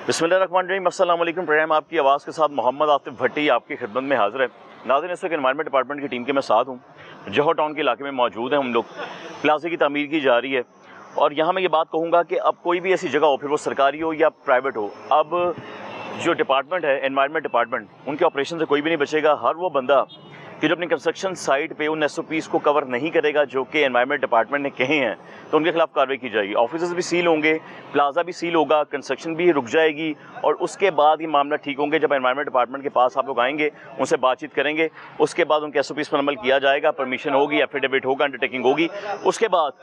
बिस्मिल्लाहिर्रहमानिर्रहीम, अस्सलाम वालेकुम। प्रोग्राम आपकी आवाज़ के साथ मोहम्मद आतिफ भट्टी आपकी खिदमत में हाजिर है। नाज़रीन, इस वक्त एनवायरनमेंट डिपार्टमेंट की टीम के मैं साथ हूँ, जौहर टाउन के इलाके में मौजूद हैं हम लोग। प्लाजे की तामीर की जा रही है और यहाँ मैं ये बात कहूँगा कि अब कोई भी ऐसी जगह हो, फिर वो सरकारी हो या प्राइवेट हो, अब जो डिपार्टमेंट है एनवायरनमेंट डिपार्टमेंट, उनके ऑपरेशन से कोई भी नहीं बचेगा। हर वो बंदा कि जो अपनी कंस्ट्रक्शन साइट पे उन SOPs को कवर नहीं करेगा जो कि एनवायरनमेंट डिपार्टमेंट ने कहे हैं, तो उनके खिलाफ कार्रवाई की जाएगी। ऑफिसेज भी सील होंगे, प्लाजा भी सील होगा, कंस्ट्रक्शन भी रुक जाएगी और उसके बाद ये मामला ठीक होंगे। जब एनवायरनमेंट डिपार्टमेंट के पास आप लोग आएंगे, उनसे बातचीत करेंगे, उसके बाद उनके SOPs पर अमल किया जाएगा, परमिशन होगी, एफिडेविट होगा, अंडरटेकिंग होगी, उसके बाद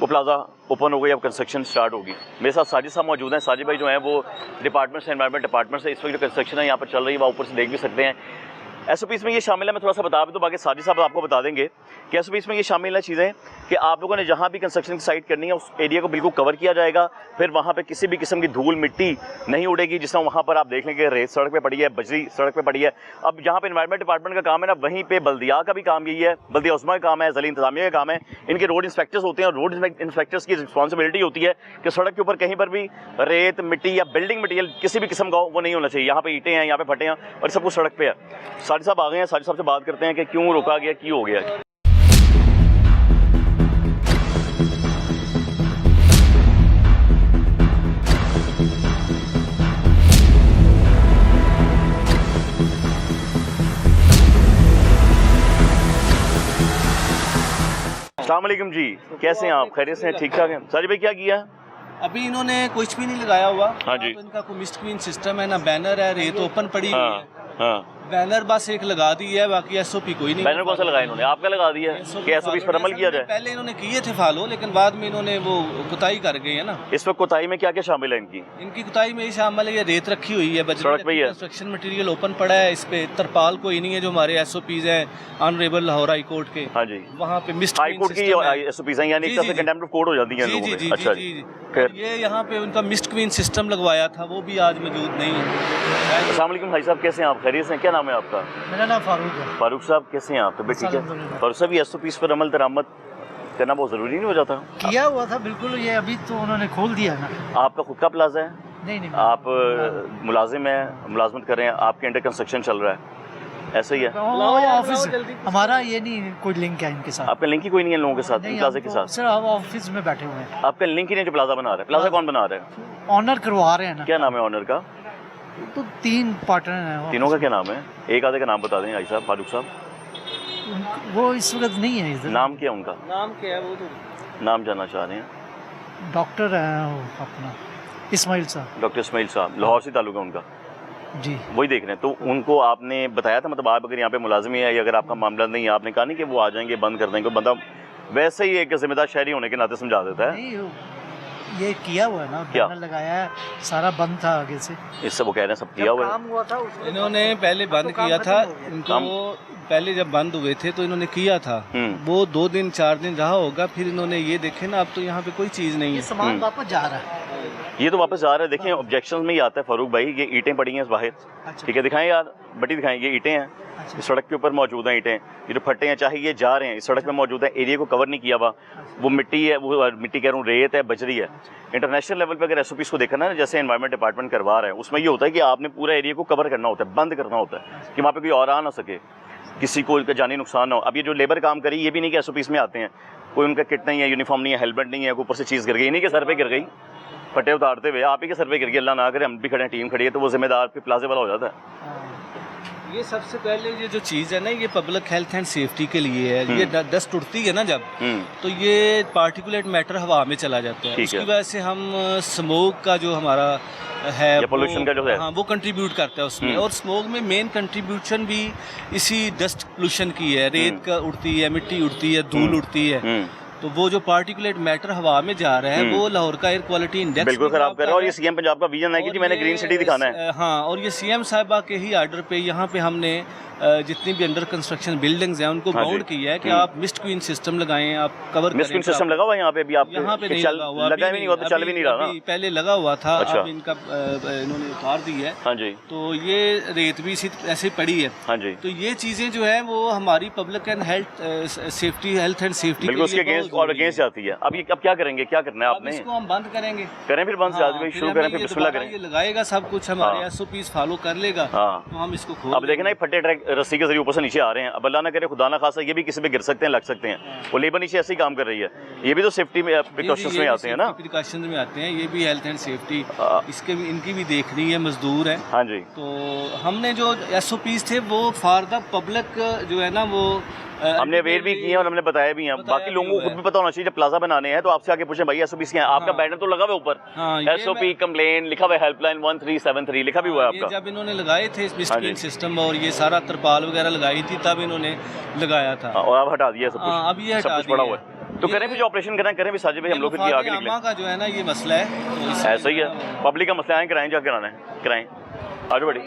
वो प्लाजा ओपन हो गई, अब कंस्ट्रक्शन स्टार्ट होगी। मेरे साथ साजिद साहब मौजूद हैं। साजिद भाई जो हैं वो डिपार्टमेंट से, एनवायरनमेंट डिपार्टमेंट से, इस वक्त जो कंस्ट्रक्शन है यहाँ पर चल रही है, वहाँ ऊपर से देख भी सकते हैं। SOPs में ये शामिल है, मैं थोड़ा सा बता भी तो बाकी साजिद साहब आपको बता देंगे कि SOPs में ये शामिल है चीज़ें कि आप लोगों ने जहाँ भी कंस्ट्रक्शन की साइट करनी है उस एरिया को बिल्कुल कवर किया जाएगा। फिर वहाँ पे किसी भी किस्म की धूल मिट्टी नहीं उड़ेगी। जिस तरह वहाँ पर आप देख लेंगे रेत सड़क पे पड़ी है, बजरी सड़क पे पड़ी है। अब जहाँ पे एनवायरनमेंट डिपार्टमेंट का काम है ना, वहीं पे बल्दिया का भी काम यही है, बल्दिया उस्मा का काम है, ज़िला इंतज़ामिया का काम है। इनके रोड इंस्पेक्टर्स होते हैं और रोड इंस्पेक्टर्स की रिस्पॉन्सिबिलिटी होती है कि सड़क के ऊपर कहीं पर भी रेत मिट्टी या बिल्डिंग मटीरियल किसी भी किस्म का हो, वो नहीं होना चाहिए। यहाँ पे ईंटें हैं, यहाँ पे फटे हैं और सब कुछ सड़क पे है। साजिद साहब आ गए हैं, साजिद साहब से बात करते हैं कि क्यों रोका गया, क्यों हो गया। अस्सलाम वालेकुम जी, कैसे हैं आप? खैरियत से हैं? ठीक ठाक हैं? साजिद भाई क्या किया है? अभी इन्होंने कुछ भी नहीं लगाया हुआ। हाँ जी। तो इनका कोई मिस्ट क्वीन सिस्टम है ना, बैनर है, रेत ओपन पड़ी हुई है। हाँ, बैनर बस एक लगा दी है, बाकी SOP कोई नहीं। बैनर कौन सा लगाया इन्होंने? आपका लगा दिया है कि SOPs पर अमल किया जाए? पहले इन्होंने किए थे फॉलो, लेकिन बाद में इन्होंने वो कुताही कर गए है ना। इस वक्त कोताही में क्या क्या शामिल है इनकी? इनकी कुताही में ये शामिल है, ये रेत रखी हुई है, सड़क पे ही है। कंस्ट्रक्शन मटेरियल ओपन पड़ा है, इस पे तरपाल कोई नहीं है। जो हमारे SOPs हैं ऑनरेबल लाहौर हाई कोर्ट के, हाँ जी, वहाँ पे मिस्ट हाई कोर्ट की SOPs हैं, यानी एक तरह से कंटेम्प्ट ऑफ कोर्ट हो जाती है लोगों पे। अच्छा जी, फिर ये यहाँ पे उनका मिस्ट क्वीन सिस्टम लगवाया था, वो भी आज मौजूद नहीं है। अस्सलाम वालेकुम भाई साहब, कैसे हैं आप? खैरियत से हैं? क्या नाम है आपका? मेरा नाम फारूक है। फारूक साहब कैसे हैं आप? तबीयत ठीक है? फारूक साहब, ये SOPs पर अमल दरामद करना बहुत ज़रूरी नहीं हो जाता? किया हुआ था बिल्कुल, ये अभी तो उन्होंने खोल दिया ना। आपका खुद का प्लाजा है? नहीं आप मुलाजिम हैं, मुलाजमत कर रहे हैं, आपके अंडर कंस्ट्रक्शन चल रहा है, ऐसे ही है? ऑफिस हमारा ये नहीं कोई लिंक है इनके साथ। आपका लिंक ही कोई नहीं है लोगों के साथ, प्लाजा के साथ? सर हम ऑफिस में बैठे हुए हैं। आपका लिंक ही नहीं जो प्लाजा बना रहा है? प्लाजा कौन बना रहा है? ऑनर करवा रहे हैं ना। क्या नाम है ऑनर का? तो 3 पार्टनर हैं। तीनों का क्या नाम है? एक आधे का नाम बता दें भाई साहब, फारूक साहब। वो इस वक्त नहीं है इधर। नाम क्या है उनका? नाम क्या है वो तो नाम जानना चाह रहे हैं। डॉक्टर है वो अपना इस्माइल साहब। डॉक्टर इस्माइल साहब, लाहौर से ताल्लुक है उनका? जी वही देख रहे हैं। तो उनको आपने बताया था, मतलब आप अगर यहाँ पे मुलाजिम है या अगर आपका मामला नहीं है, आपने कहा नहीं कि वो आ जाएंगे बंद कर देंगे? बंदा वैसे ही एक जिम्मेदार शहरी होने के नाते समझा देता है। नहीं, ये किया हुआ है ना, क्या? बैनर लगाया है, सारा बंद था आगे से। इससे वो कह रहे हैं सब किया हुआ है। काम हुआ था उसमें इन्होंने पहले बंद तो काम किया था। खत्म हो गया। इनको पहले जब बंद हुए थे तो इन्होंने किया था, वो 2 दिन 4 दिन रहा होगा, फिर इन्होंने ये देखे ना अब तो यहाँ पे कोई चीज़ नहीं ये है। सामान वापस जा रहा है। ये तो वापस आ रहा है। देखें ऑब्जेक्शन में ही आता है फारूक भाई, ये ईंटें पड़ी हैं बाहर, अच्छा। ठीक है, दिखाएं यार, बटी दिखाएं, ये ईंटें हैं, अच्छा। इस सड़क के ऊपर मौजूद हैं ईंटें। ये जो फट्टे हैं, चाहे ये जा रहे हैं, इस सड़क पे मौजूद है, एरिया को कवर नहीं किया हुआ। वो मिट्टी है, वो मिट्टी कह रहा हूँ, रेत है, बजरी है। इंटरनेशनल लेवल पे अगर SOPs को देखना ना, जैसे एनवायरनमेंट डिपार्टमेंट करवा रहा है, उसमें ये होता है कि आपने पूरा एरिया को कवर करना होता है, बंद करना होता है कि वहाँ पे कोई और आ ना सके, किसी को इनका जानी नुकसान ना हो। अब ये जो लेबर काम करी, ये भी नहीं कि SOPs में आते हैं, कोई उनका किट नहीं है, यूनिफॉर्म नहीं है, हेलमेट नहीं है, ऊपर से चीज़ गिर गई, नहीं कि सर पे गिर गई, फटे उतारते हुए आप ही के सर पे गिर गई, अल्लाह ना करे, हम भी खड़े हैं, टीम खड़ी है, तो वो जिम्मेदार पे प्लाजे वाला हो जाता है। ये सबसे पहले ये जो चीज़ है ना, ये पब्लिक हेल्थ एंड सेफ्टी के लिए है। ये डस्ट उड़ती है ना जब, तो ये पार्टिकुलेट मैटर हवा में चला जाता है, उसकी वजह से हम स्मोक का जो हमारा है, पोल्यूशन का जो है, हाँ, वो कंट्रीब्यूट करता है उसमें। और स्मोक में मेन कंट्रीब्यूशन भी इसी डस्ट पोल्यूशन की है। रेत का उड़ती है, मिट्टी उड़ती है, धूल उड़ती है, तो वो जो पार्टिकुलेट मैटर हवा में जा रहा है, वो लाहौर का एयर क्वालिटी इंडेक्स बिल्कुल खराब कर रहा है। और ये CM पंजाब का विजन है कि जी मैंने ग्रीन सिटी दिखाना है। हाँ, और ये CM साहिबा के ही आर्डर पे यहाँ पे हमने जितनी भी अंडर कंस्ट्रक्शन बिल्डिंग्स हैं उनको बाउंड किया है कि आप मिस्ट क्वीन सिस्टम लगाएं, आप कवर करें। मिस्ट क्वीन सिस्टम लगा हुआ है यहाँ पे? अभी आप यहाँ पे नहीं लगा हुआ, लगा भी नहीं हुआ तो चल भी नहीं रहा ना? पहले लगा हुआ था। अच्छा। अब इनका इन्होंने उतार दी है। हाँ जी। तो ये रेत भी इसी ऐसे पड़ी है। हाँ जी। तो ये चीज़ें जो है वो हमारी public and health safety, health and safety बिल्कुल उसके अगेंस्ट और अगेंस्ट जाती है। अब क्या करेंगे, क्या करना है अब आपने? इसको हम बंद करेंगे, करें फिर बंद भाई शुरू करें, फिर बिस्मिल्लाह करें। ये लगाएगा सब कुछ हमारे SOPs फॉलो कर लेगा, तो हम इसको खोल। अब देखें ना, फटे ट्रैक रस्सी के जरिए ऊपर से नीचे आ रहे हैं। अब अल्लाह ना करे खुदा ना खासा ये भी किसी पे गिर सकते हैं, लग सकते हैं। वो लेबर नीचे ऐसे ही काम कर रही है। ये भी तो सेफ्टी में प्रिकॉशंस में आते हैं ना, प्रिकॉशंस में आते हैं। ये भी हेल्थ एंड सेफ्टी इसके भी, इनकी भी देखनी है, मजदूर है। हाँ जी। तो हमने जो SOPs थे वो फॉर द पब्लिक जो है ना वो हमने अवेयर भी किए और हमने बताया भी है। बाकी लोगों को खुद भी पता होना चाहिए, जब प्लाजा बनाने हैं तो आपसे आके पूछें भाई SOPs क्या है। आपका बैनर तो लगा हुआ है ऊपर, SOP कंप्लेन लिखा हुआ है, हेल्पलाइन 1373 लिखा भी हुआ है आपका। जब इन्होंने लगाए थे मिस्टिंग सिस्टम और ये सारा तरपाल वगैरह लगाई थी तब इन्होंने लगाया था, और अब हटा दिया सब कुछ। अब ये हटा पड़ा हुआ है। तो करें फिर जो ऑपरेशन करें भी साजिद भाई, हम लोग फिर आगे निकलें। का जो है ना ये मसला है, ऐसा ही है, पब्लिक का मसला है, कराएं जा कराना है, कराएं। आगे बढ़ी।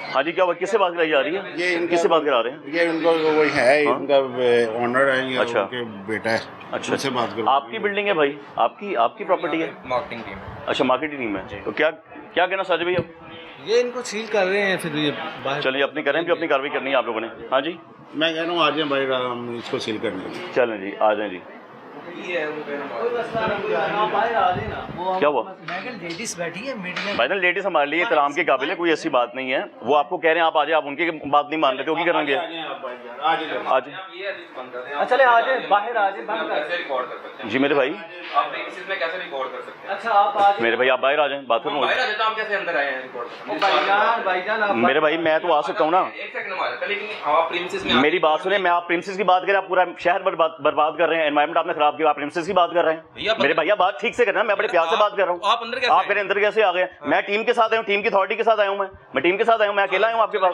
हाँ जी, क्या हुआ, किससे बात कराई जा रही है? ये किससे बात करा रहे हैं? ये उनको वो है, उनका ऑनर है, अच्छा, उनके बेटा है। अच्छा, उनसे बात करो। आपकी बिल्डिंग है भाई, आपकी प्रॉपर्टी है? Marketing team. अच्छा, मार्केटिंग टीम है। तो क्या कहना साजिद भाई अब? ये इनको सील कर रहे हैं, फिर ये बाहर चलिए अपनी करें, जो अपनी कार्रवाई करनी है आप लोगों ने। हाँ जी, मैं कह रहा हूँ आ जाए भाई, हम इसको सील करने। चलें जी, आ जाएं जी। क्या हुआ? लेडीज बैठी है मीडिया भाई ना, लेडीज हमारे लिए एहतराम के काबिल है, कोई ऐसी बात नहीं है। वो आपको कह रहे हैं आप आ जाए, आप उनकी बात नहीं मान लेते हो, क्या करेंगे? आज चले आ जाए, बाहर आ जाए। जी मेरे भाई, आप इसमें कैसे रिकॉर्ड कर सकते हैं? अच्छा आप आ मेरे भाई आप बाहर आ जाएं, बाथरूम में। बाहर आ जाता, हम कैसे अंदर आए हैं रिकॉर्ड? भाईजान आप मेरे भाई मैं तो आ सकता हूँ ना। एक सेकंड हमारा, लेकिन आप प्रीमिसेस में मेरी बात सुने, मैं आप प्रिंसेस की बात करें, आप पूरा शहर बर्बाद कर रहे हैं, एनवायरमेंट आपने खराब किया, आप प्रिंसेस की बात कर रहे हैं। मेरे भैया बात ठीक से करना, मैं बड़े प्यार से बात कर रहा हूँ। आप अंदर कैसे आप मेरे अंदर कैसे आ गए? मैं टीम के साथ आया हूँ, टीम की अथॉरिटी के साथ आया हूँ, मैं टीम के साथ आया हूँ, मैं अकेला आया हूँ आपके पास।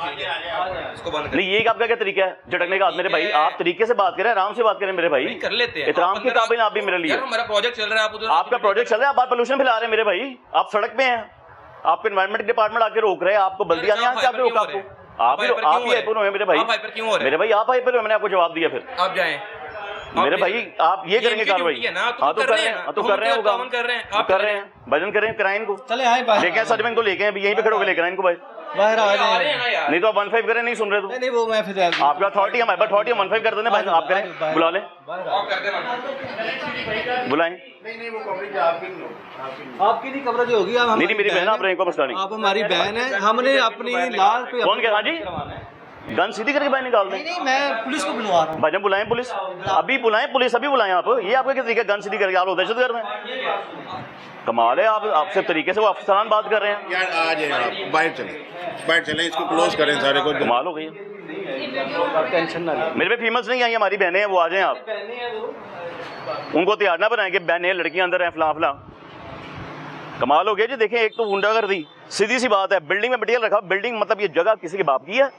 इसको बंद कर। नहीं, ये आपका क्या तरीका है झटकने का? मेरे भाई आप तरीके से बात करें, आराम से बात करें मेरे भाई, कर लेते हैं। एहतराम के काबिल आप भी मेरे लिए। हमारा प्रोजेक्ट चल रहा है, आप उधर आपका प्रोजेक्ट चल रहा है, आप बात पोल्यूशन फैला रहे हैं मेरे भाई, आप सड़क पे हैं, आपको एनवायरमेंट डिपार्टमेंट आके रोक रहे हैं, आपको बल्दी आने यहाँ से आपने रोका, आपको आप ही हाइपर हुए मेरे भाई। मेरे भाई आप हाइपर हुए, मैंने आपको जवाब दिया। फिर आप जाएं मेरे भाई, आप ये करेंगे कार्रवाई? हाँ तो कर रहे हैं, तो कर रहे हैं, काम कर रहे हैं, आप कर रहे हैं, भजन करें, कराएं इनको। चले आए बाहर, लेके आए सच में, इनको लेके आए, यहीं पे खड़े होकर लेकर आए इनको भाई। बाहर आ जाए, नहीं तो आप 15 करें, नहीं सुन रहे तो नहीं वो मैं फिर आपका अथॉरिटी हमारे पास अथॉरिटी 15 कर देना भाई, आप करें, बुला लें, बुलाएं। नहीं वो कवरेज आपकी नहीं कवरेज होगी। आप नहीं मेरी बहन, आप रहें, कोई मसला नहीं। आप हमारी बहन है, हमने अपनी लाल पे कौन कह रहा जी? गन सीधी करके बाहर निकाल दें। नहीं, मैं पुलिस को बुलवा रहा हूँ। भाई बुलाएं पुलिस, अभी बुलाएं पुलिस, अभी बुलाएं आप। ये आपका क्या तरीका है? गन सीधी करके आप लोग दहशतगर्द हैं? कमाल है, आप सिर्फ तरीके से वो अफसरान बात कर रहे हैं यार। आ जाए आप, बाहर चलें, इसको क्लोज करें सारे को। कमाल हो गई, टेंशन ना ले। मेरे पे फीमेल्स नहीं आई, हमारी बहनें हैं, वो आ जाएं आप। उनको तैयार ना बनाएंगे, बहनें लड़कियां अंदर हैं, फला कमाल हो गया जी। देखें, एक तो गुंडागर्दी, सीधी सी बात है, बिल्डिंग में मटीरियल रखा, बिल्डिंग मतलब ये जगह किसी के बाप की है,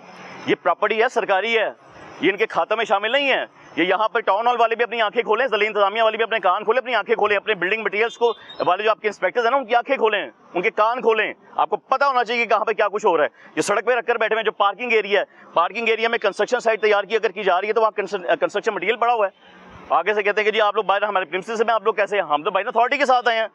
ये प्रॉपर्टी है, सरकारी है, ये इनके खातों में शामिल नहीं है। ये यहाँ पर टाउन हॉल वाले भी अपनी आंखें खोलें, ज़िला इंतजामिया वाले भी अपने कान खोलें, अपनी आंखें खोलें, अपने बिल्डिंग मटीरियल्स को वाले जो आपके इंस्पेक्टर्स हैं ना, उनकी आंखें खोलें, उनके कान खोलें। आपको पता होना चाहिए कि कहाँ पे क्या कुछ हो रहा है। ये सड़क पे रखकर बैठे हुए जो पार्किंग एरिया है, पार्किंग एरिया में कंस्ट्रक्शन साइट तैयार की अगर की जा रही है तो वहाँ कंस्ट्रक्शन मटीरियल पड़ा हुआ है। आगे से कहते हैं कि जी आप लोग बाहर हमारे प्रिंसिपल में, आप लोग कैसे हैं? हम तो बाहर अथॉरिटी के साथ आए हैं,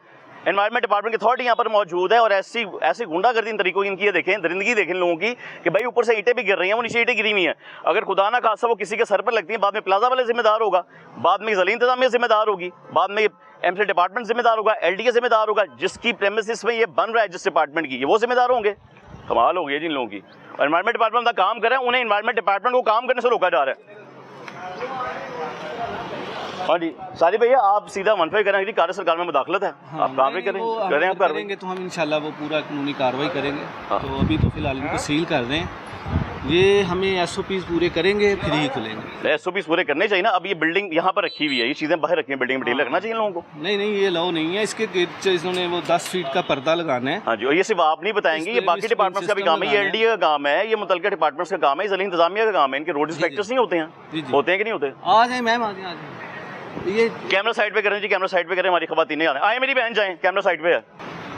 एनवायरमेंट डिपार्टमेंट की अथॉरिटी यहाँ पर मौजूद है। और ऐसी गुंडागर्दी इन तरीकों की इनकी ये देखें, दरिंदगी देखें लोगों की कि भाई ऊपर से ईंटें भी गिर रही हैं, वो नीचे ईंटें गिरी हुई हैं। अगर खुदा ना खासा वो किसी के सर पर लगती हैं, बाद में प्लाजा वाले जिम्मेदार होगा, बाद में ज़िला इंतजामिया जिम्मेदार होगी, बाद में एमसी डिपार्टमेंट जिम्मेदार होगा, LDA जिम्मेदार होगा, जिसकी प्रेमिसेस में ये बन रहा है जिस डिपार्टमेंट की, ये वो जिम्मेदार होंगे। कमाल हो गई जिन लोगों की। और एनवायरमेंट डिपार्टमेंट का काम कर रहे हैं, उन्हें एनवायरमेंट डिपार्टमेंट को काम करने से रोका जा रहा है। हाँ जी सारी भैया, आप सीधा 15 करें जी, कार्य सरकार में मुदाखलत है। हाँ, आप कार्रवाई करें आप करेंगे तो हम इंशाल्लाह वो पूरा कानूनी कार्रवाई करेंगे। हाँ। तो अभी तो फिलहाल इनको सील कर दें, ये हमें SOPs पूरे करेंगे फिर ही खुलेंगे। SOPs पूरे करने चाहिए ना। अब ये बिल्डिंग यहाँ पर रखी हुई है, ये चीज़ें बाहर रखी हैं, बिल्डिंग मटीरियल रखना चाहिए लोगों को। नहीं ये लो नहीं है, इसके इन्होंने वो 10 फीट का पर्दा लगाना है। हाँ जी, और ये सिर्फ आप नहीं बताएंगे, ये बाकी डिपार्टमेंट्स का भी काम है, ये LDA का काम है, ये मुतल्लिका डिपार्टमेंट्स का काम है, ज़िला इंतजामिया का काम है। इनके रोड इंस्पेक्टर्स नहीं होते हैं? होते हैं कि नहीं होते? आ जाए मैम, आ जाए। ये कैमरा साइड पे करें जी, कैमरा साइड पे करें, हमारी खवातीन नहीं आए, मेरी बहन जाएं, कैमरा साइड पे है।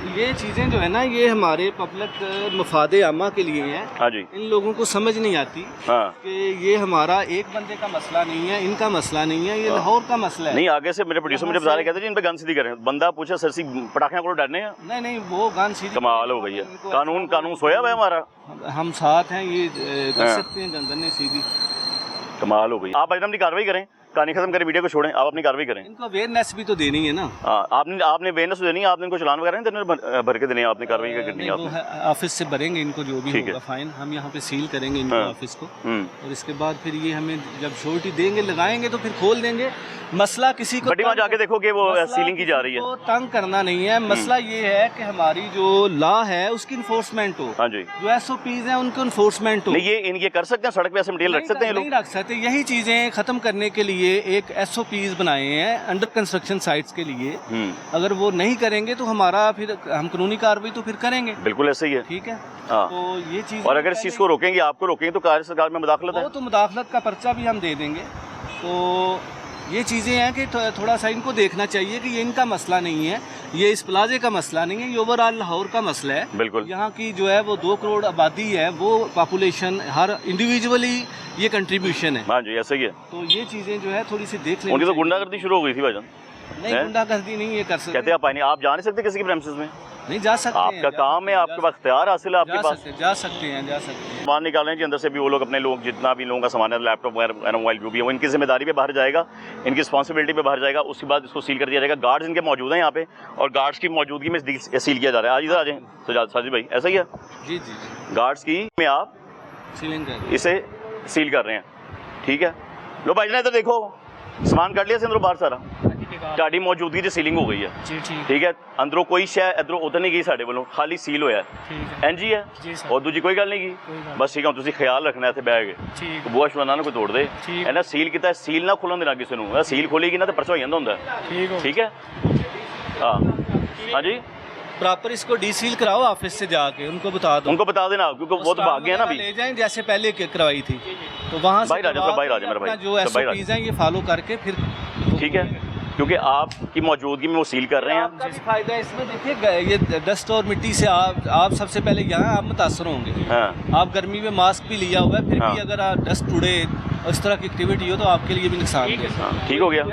ये चीज़ें जो है ना, ये हमारे पब्लिक मफाद आमा के लिए हैं। हाँ जी। इन लोगों को समझ नहीं आती हाँ कि ये हमारा एक बंदे का मसला नहीं है, इनका मसला नहीं है, ये लाहौर का मसला है। नहीं, आगे से मेरे प्रोड्यूसर मुझे बता रहे कहते हैं इन पे गन सीधी करें। बंदा पूछा सर सी पटाखे को डरने हैं। नहीं नहीं, वो गन सीधी कमाल हो गई है। कानून सोया हुआ है हमारा। हम साथ हैं, ये कर सकते हैं गन सीधी। कमाल हो गई। आप अजनम की कार्रवाई करें, कहानी खत्म करें, वीडियो को छोड़ें, आप अपनी कार्रवाई करें। इनको अवेयरनेस भी तो देनी है ना। आपने अवेयरनेस देनी है, आपने इनको चलान वगैरह नहीं देने, भर के देने हैं, आपने कार्रवाई करनी है। आपने ऑफिस से भरेंगे इनको जो भी होगा फाइन, हम यहाँ पे सील करेंगे इनको ऑफिस को, और इसके बाद फिर ये हमें जब श्योरिटी देंगे, लगाएंगे तो फिर खोल देंगे। मसला किसी को बड़ी वहाँ जाके देखो कि वो सीलिंग की जा रही है, तो तंग करना नहीं है। मसला ये है कि हमारी जो लॉ है उसकी इन्फोर्समेंट हो। हाँ जी। जो SOPs हैं उनको इन्फोर्समेंट हो। नहीं, ये इनके कर सकते हैं, सड़क पे ऐसे मटेरियल रख सकते हैं नहीं रख सकते। यही चीजें खत्म करने के लिए एक SOPs बनाए हैं अंडर कंस्ट्रक्शन साइट्स के लिए। अगर वो नहीं करेंगे तो हमारा फिर हम कानूनी कार्रवाई तो फिर करेंगे। बिल्कुल ऐसे ही है। ठीक है। हाँ। तो ये चीज, और अगर इस चीज को रोकेंगे, आपको रोकेंगे तो कार्य सरकार में मुदाखलत है। तो मुदाखलत का पर्चा भी हम दे देंगे। तो ये चीज़ें हैं कि थोड़ा सा इनको देखना चाहिए कि ये इनका मसला नहीं है, ये इस प्लाजे का मसला नहीं है, ये ओवरऑल लाहौर का मसला है। बिल्कुल। यहाँ की जो है वो 2 करोड़ आबादी है, वो पॉपुलेशन हर इंडिविजुअली ये कंट्रीब्यूशन है। हाँ जी, ऐसे ही है। तो ये चीज़ें जो है थोड़ी सी देख लें। उनकी तो गुंडागर्दी शुरू हो गई थी भाईजान। नहीं, गुंडागर्दी नहीं ये कर सकते। कहते आप नहीं, आप जा नहीं सकते किसी के प्रेमिसेस में। नहीं जा सकते, आपका काम है, आपके पास इख्तियार हासिल है, आपके पास जा सकते हैं। सामान निकालें जी अंदर से भी, वो लोग अपने लोग जितना भी लोगों का सामान है, लैपटॉप वगैरह मोबाइल जो भी है, वो इनकी जिम्मेदारी पे बाहर जाएगा, इनकी रिस्पॉन्सिबिलिटी पे बाहर जाएगा। उसके बाद इसको सील कर दिया जाएगा। गार्ड्स इनके मौजूद हैं यहाँ पे, और गार्ड्स की मौजूदगी में सील किया जा रहा है। आज इधर आ जाएँ साजिद भाई, ऐसा ही है। जी। गार्ड्स की में आप सीलिंग कर इसे सील कर रहे हैं। ठीक है, लो भाई इधर देखो, सामान कर लिया से अंदरों बाहर सारा, ਤੁਹਾਡੀ मौजूदगी च सीलिंग हो गई है। जी ठीक है, अंदरों कोई शै इधरों उधर नहीं गई साडे वालों, खाली सील होया एन जी है। और दूजी कोई गल नहीं की, बस ठीक है, तुसीं ख्याल रखना इत्थे बैठ के बुआ शुआना ना कोई तोड़ दे। इन्हें सील किया, सील ना खुलन देना किसी को। सील खोलेगी ना तो परचा हो जाता हुंदा। ठीक है। हाँ जी, प्रॉपर इसको डीसील कराओ ऑफिस से जाके, उनको बता दो, उनको बता देना, क्योंकि वो तो भाग गए ना अभी। ले जाएं जैसे पहले करवाई थी, तो वहाँ से मेरा भाई जो SOPs हैं ये फॉलो करके फिर। ठीक है, क्योंकि आपकी मौजूदगी में वो सील कर रहे हैं। आपका भी फायदा है इसमें। देखिए, ये डस्ट और मिट्टी से आप सबसे पहले यहाँ आप मुतासर होंगे। हाँ। आप गर्मी में मास्क भी लिया हुआ है, फिर भी अगर आप डस्ट उड़े और इस तरह की एक्टिविटी हो तो आपके लिए भी नुकसान है। ठीक हो गया।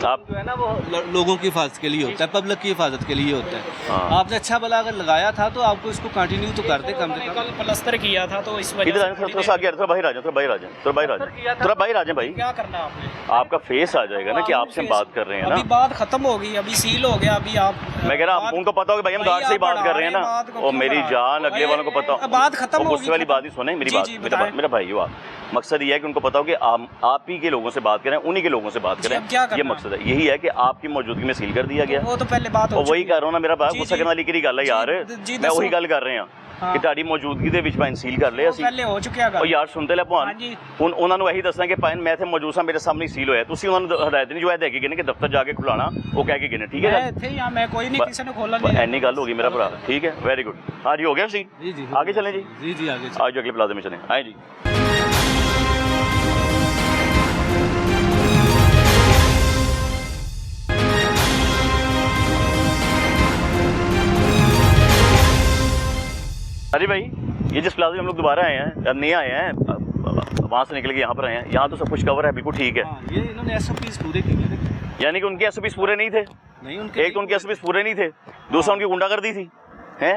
आप जो है ना वो लोगों की हिफाजत के लिए होता है, पब्लिक की हिफाजत के लिए होता है। आपने अच्छा भला अगर लगाया था तो आपको इसको कंटिन्यू तो कर दे। कम से कम प्लस्तर किया था तो इस वजह इधर थोड़ा सा आगे, थोड़ा बाहर आ जाए, थोड़ा बाहर आ जाए, थोड़ा बाहर आ जाए भाई। क्या करना आपने? आपका फेस आ जाएगा ना कि आपसे बात कर रहे हैं अभी ना। बात खत्म हो गई, अभी सील हो गया। अभी आप मैं कह रहा हूँ उनको पता हो कि भाई हम गार्ड से ही बात कर रहे हैं ना। और मेरी जान, अगले वालों को पता हो, बात खत्म हो गुस्से वाली बात ही सुने मेरी बात, मेरा भाई हो आप। मकसद ये है कि उनको पता हो कि आप ही के लोगों से बात करें, उन्हीं के लोगों से बात करें। ये मकसद है, यही है कि आपकी मौजूदगी में सील कर दिया गया। वो तो पहले बात हो, वही कर रहा हूँ ना मेरा भाई, गुस्सा करने वाली की गल है यार। मैं वही गल कर रहे हैं कि ਤੁਹਾਡੀ ਮੌਜੂਦਗੀ ਦੇ ਵਿੱਚ ਭਾਵੇਂ ਸੀਲ ਕਰ ਲਿਆ ਅਸੀਂ। ਪਹਿਲੇ ਹੋ ਚੁੱਕਿਆ ਗੱਲ। ਉਹ ਯਾਰ ਸੁਣਦੇ ਲੈ ਭਾਣ, ਹੁਣ ਉਹਨਾਂ ਨੂੰ ਇਹੀ ਦੱਸਣਾ ਕਿ ਭਾਵੇਂ ਮੈਂ ਇੱਥੇ ਮੌਜੂਦ ਸਾਂ, ਮੇਰੇ ਸਾਹਮਣੇ ਸੀਲ ਹੋਇਆ। ਤੁਸੀਂ ਉਹਨਾਂ ਨੂੰ ਹਦਾਇਤ ਨਹੀਂ ਜੋ ਇਹ ਦੇ ਕੇ ਗਏ ਨੇ ਕਿ ਦਫ਼ਤਰ ਜਾ ਕੇ ਖੁਲਾਣਾ, ਉਹ ਕਹਿ ਕੇ ਗਏ ਨੇ। ਠੀਕ ਹੈ, ਮੈਂ ਇੱਥੇ ਹੀ ਆ, ਮੈਂ ਕੋਈ ਨਹੀਂ ਕਿਸੇ ਨੂੰ ਖੋਲਣ ਨਹੀਂ। ਐਨੀ ਗੱਲ ਹੋ ਗਈ ਮੇਰਾ ਭਰਾ। ठीक है, वेरी गुड। हाँ जी, हो गया सील। जी आगे चलें जी। जी आगे आज अगले प्लाजे में चलें। आए जी। अरे भाई, ये जिस प्लाजा में हम लोग दोबारा आए हैं, नए आए हैं, वहाँ से निकल के यहाँ पर आए हैं, यहाँ तो सब कुछ कवर है, बिल्कुल ठीक है। ये इन्होंने SOPs पूरे किए, यानी कि उनके SOPs पूरे नहीं थे। नहीं, उनके एक तो उनके SOPs पूरे नहीं थे, दूसरा उनकी गुंडागर्दी थी हैं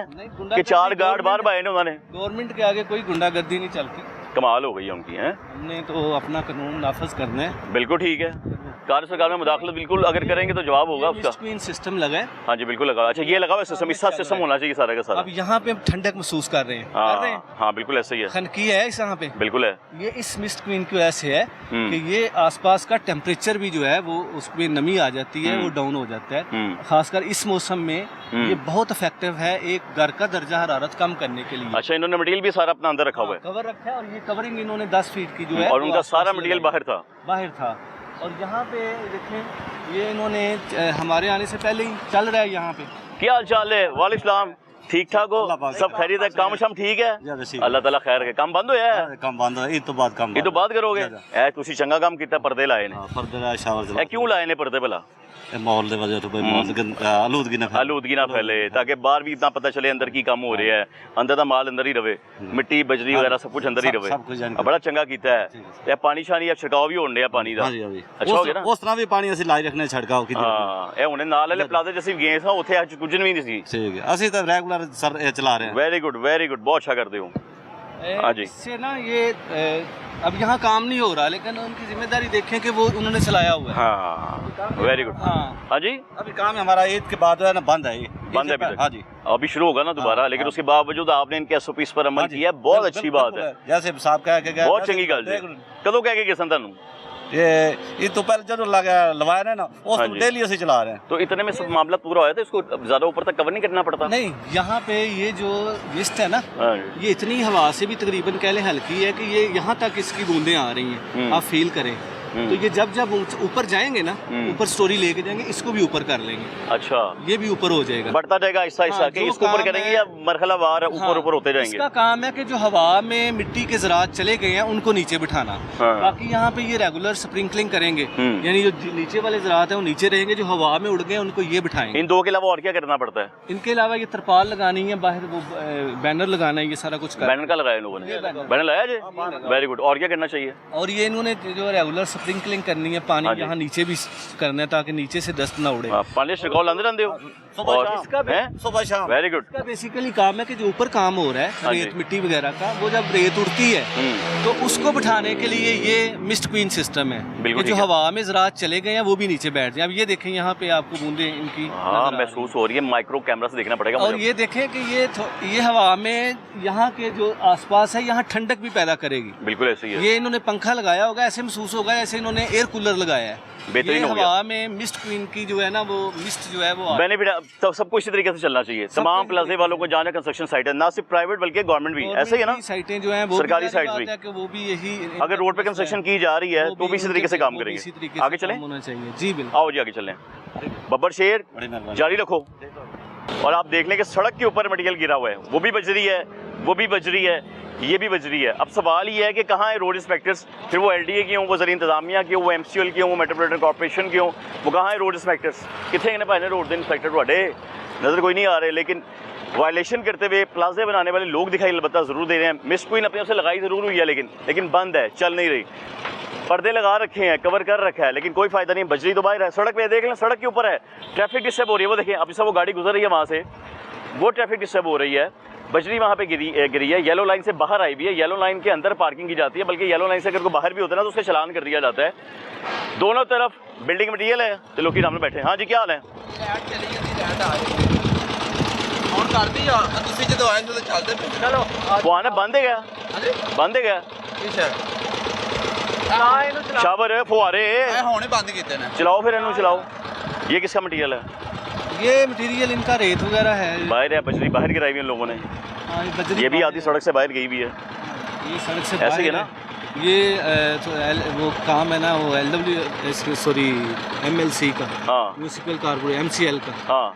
कि 4 गार्ड बाहर आए ने उन्होंने। गवर्नमेंट के आगे कोई गुंडागर्दी नहीं चलती। कमाल हो गई है उनकी। हैं, हमने तो अपना कानून नाफज करना है। बिल्कुल ठीक है। कार्य सरकार में मुदाखलत बिल्कुल अगर करेंगे तो जवाब होगा उसका। स्क्रीन सिस्टम लगा है। हाँ जी, बिल्कुल लगा। अच्छा, ये लगा हुआ सिस्टम, इसका सिस्टम होना चाहिए सारा का सारा। अब यहाँ पे हम ठंडक महसूस कर रहे हैं। हाँ, बिल्कुल ऐसे ही है। खनकी है इस यहाँ पे, बिल्कुल है। ये इस मिस्ट क्वीन की वजह से है कि ये आसपास का टेम्परेचर भी जो है वो उसमें नमी आ जाती है, वो डाउन हो जाता है। खासकर इस मौसम में ये बहुत इफेक्टिव है एक घर का दर्जा हरारत कम करने के लिए। अच्छा, इन्होंने मटेरियल भी सारा अपना अंदर रखा हुआ है, कवर रखा है। और ये कवरिंग इन्होंने 10 फीट की जो है, और उनका सारा मटेरियल बाहर था। और यहाँ पे देखें, ये इन्होंने हमारे आने से पहले ही चल रहा है यहाँ पे। क्या हाल चाल है? वालेकुम सलाम। ठीक ठाक हो? सब खैरियत है? काम शाम ठीक है? अल्लाह ताला खैर है। काम बंद होया है? काम बंद है, तो बात करोगे। तुसी चंगा काम कीता, पर्दे लाए ने। पर्दे लाए, शावर क्यों लाए ने पर्दे भला? माहौल की वजह तो आलूदगी ना आलूदगी ना फैले, ताकि बाहर भी इतना पता चले अंदर की काम हो रहा है, अंदर का माल अंदर ही रहे, मिट्टी बजरी वगैरह सब कुछ अंदर ही रहे। बड़ा चंगा कीता है। पानी शानी अब छिड़काव भी होने पानी का, अच्छा हो गया ना। उस तरह भी पानी ਅਸੀਂ ਲਾਈ ਰੱਖਨੇ ਛੜਕਾਓ ਕੀ ਇਹ ਹੁਣੇ ਨਾਲ ਵਾਲੇ ਪਲਾਜ਼ੇ ਜਿਵੇਂ ਗਏ ਸਾਂ ਉੱਥੇ ਅੱਜ ਕੁਝ ਨਹੀਂ ਸੀ। ਠੀਕ ਹੈ, ਅਸੀਂ ਤਾਂ ਰੈਗੂਲਰ ਸਰ ਇਹ ਚਲਾ ਰਹੇ ਹਾਂ। वेरी गुड, बहुत अच्छा करते हो। हाँ जी। इससे ना ये अब यहाँ काम नहीं हो रहा, लेकिन उनकी जिम्मेदारी देखें कि वो उन्होंने चलाया हुआ है। हाँ वेरी गुड। हाँ जी, अभी काम हमारा ईद के बाद है ना बंद है, बंद है अभी तक। हाँ जी, अभी शुरू होगा ना दोबारा, लेकिन उसके बावजूद आपने इनके SOPs पर अमल किया, बहुत अच्छी बात है। जैसे साहब कह के गए, बहुत चंगी गल है। कदों कह के गए सन तुहानू? ये तो पहले जो लवाया है ना उस हाँ जी। डेली ਅਸੀਂ चला रहे हैं। तो इतने में सब मामला पूरा होया था, इसको ज्यादा ऊपर तक कवर नहीं करना पड़ता? नहीं, यहाँ पे ये जो मिस्ट है ना, हाँ। ये इतनी हवा से भी तकरीबन कह लें हल्की है कि ये यहाँ तक इसकी बूंदें आ रही हैं, आप फील करें। तो ये जब जब ऊपर जाएंगे ना, ऊपर स्टोरी लेके जाएंगे, इसको भी ऊपर कर लेंगे। अच्छा, ये भी ऊपर हो जाएगा, बढ़ता जाएगा आहिस्ता आहिस्ता के इसको ऊपर करेंगे या मरहला वार ऊपर ऊपर होते जाएंगे? इसका काम है कि जो हवा में मिट्टी के ज़रात चले गए हैं उनको नीचे बिठाना। बाकी यहाँ पे ये रेगुलर स्प्रिंकलिंग करेंगे, यानी जो नीचे वाले ज़रात हैं वो नीचे रहेंगे, जो हवा में उड़ गए उनको ये बिठाएंगे। इन दो के अलावा और क्या करना पड़ता है? इनके अलावा ये तरपाल लगानी है, बाहर वो बैनर लगाना है, ये सारा कुछ बैनर का लगाया इन लोगों ने? बैनर लगाया जी, वेरी गुड। और क्या करना चाहिए? और ये इन्होंने जो रेगुलर स्प्रिंकलिंग करनी है, पानी यहाँ नीचे भी करना है ताकि नीचे से डस्ट ना उड़े। पानी छिड़काव लाते रहते हो? और सुबह शाम वेरी गुड। इसका बेसिकली काम है कि जो ऊपर काम हो रहा है रेत मिट्टी वगैरह का, वो जब रेत उड़ती है तो उसको बिठाने के लिए ये मिस्ट क्वीन सिस्टम है कि जो हवा में ज़रात चले गए हैं वो भी नीचे बैठ जाए। अब ये देखें यहाँ पे आपको बूंदे इनकी महसूस हो रही है, माइक्रो कैमरा से देखना पड़ेगा। और ये देखें कि ये हवा में यहाँ के जो आसपास है यहाँ ठंडक भी पैदा करेगी। बिल्कुल ऐसे ही है। ये इन्होंने पंखा लगाया होगा, ऐसे महसूस होगा जैसे इन्होंने एयर कूलर लगाया है। बेहतरीन हो गया। हवा में मिस्ट क्वीन की जो है ना, वो मिस्ट जो है वो बेनिफिट तब सबको इसी तरीके से चलना चाहिए। तमाम प्लाजे वालों को जाना कंस्ट्रक्शन साइट है, ना सिर्फ प्राइवेट बल्कि गवर्नमेंट भी ऐसे ही है ना, साइटें जो हैं वो सरकारी साइट भी, वो भी यही अगर रोड पे कंस्ट्रक्शन की जा रही है तो भी इसी तरीके से काम करेंगे। आगे चलें? होना चाहिए जी, बिल्कुल। आओ जी आगे चलें। बब्बर शेर जारी रखो। और आप देख लें कि सड़क के ऊपर मटेरियल गिरा हुआ है, वो भी बजरी है, वो भी बजरी है, ये भी बजरी है। अब सवाल ये है कि कहाँ है रोड इंस्पेक्टर्स? फिर वो LDA की हों, वो ज़रिए इंतजामिया की हों, वो MCL की हों, वो मेट्रोपॉलिटन कॉर्पोरेशन की हों, वो कहाँ है रोड इंस्पेक्टर्स? कितने ने पाए रोड इंस्पेक्टर वाडे नज़र कोई नहीं आ रहे। लेकिन वायलेशन करते हुए प्लाजे बनाने वाले लोग दिखाई अलबत्ता ज़रूर दे रहे हैं। मिस्ट क्वीन अपने से लगाई ज़रूर हुई है, लेकिन बंद है, चल नहीं रही। पर्दे लगा रखे हैं, कवर कर रखा है, लेकिन कोई फ़ायदा नहीं। बजरी तो बाहर है, सड़क पे देख लें, सड़क के ऊपर है, ट्रैफिक डिस्टर्ब हो रही है। वो देखें अभी से वो गाड़ी गुजर रही है वहाँ से, वो ट्रैफिक डिस्टर्ब हो रही है। बजरी वहाँ पे गिरी है, येलो लाइन से बाहर आई भी है। येलो लाइन के अंदर पार्किंग की जाती है, बल्कि येलो लाइन से अगर कोई बाहर भी होता है ना तो उसका चलान कर दिया जाता है। दोनों तरफ बिल्डिंग मटीरियल है, तो लोग सामने बैठे। हाँ जी, क्या हाल है? वो आना बंद है गया, बंद है गया शावर फुहारे चलाओ, फिर इन्हों चलाओ। ये किसका मटीरियल है? ये मटेरियल इनका रेत वगैरह है, बाहर है, बजरी बाहर गिराई हुई इन लोगों ने। ये भी आधी सड़क से बाहर गई भी है, ये सड़क से ऐसे ही है ना। ये तो वो काम है ना, वो MLC का, म्यूनिसिपल कॉर्पोरेशन MCL का, हाँ,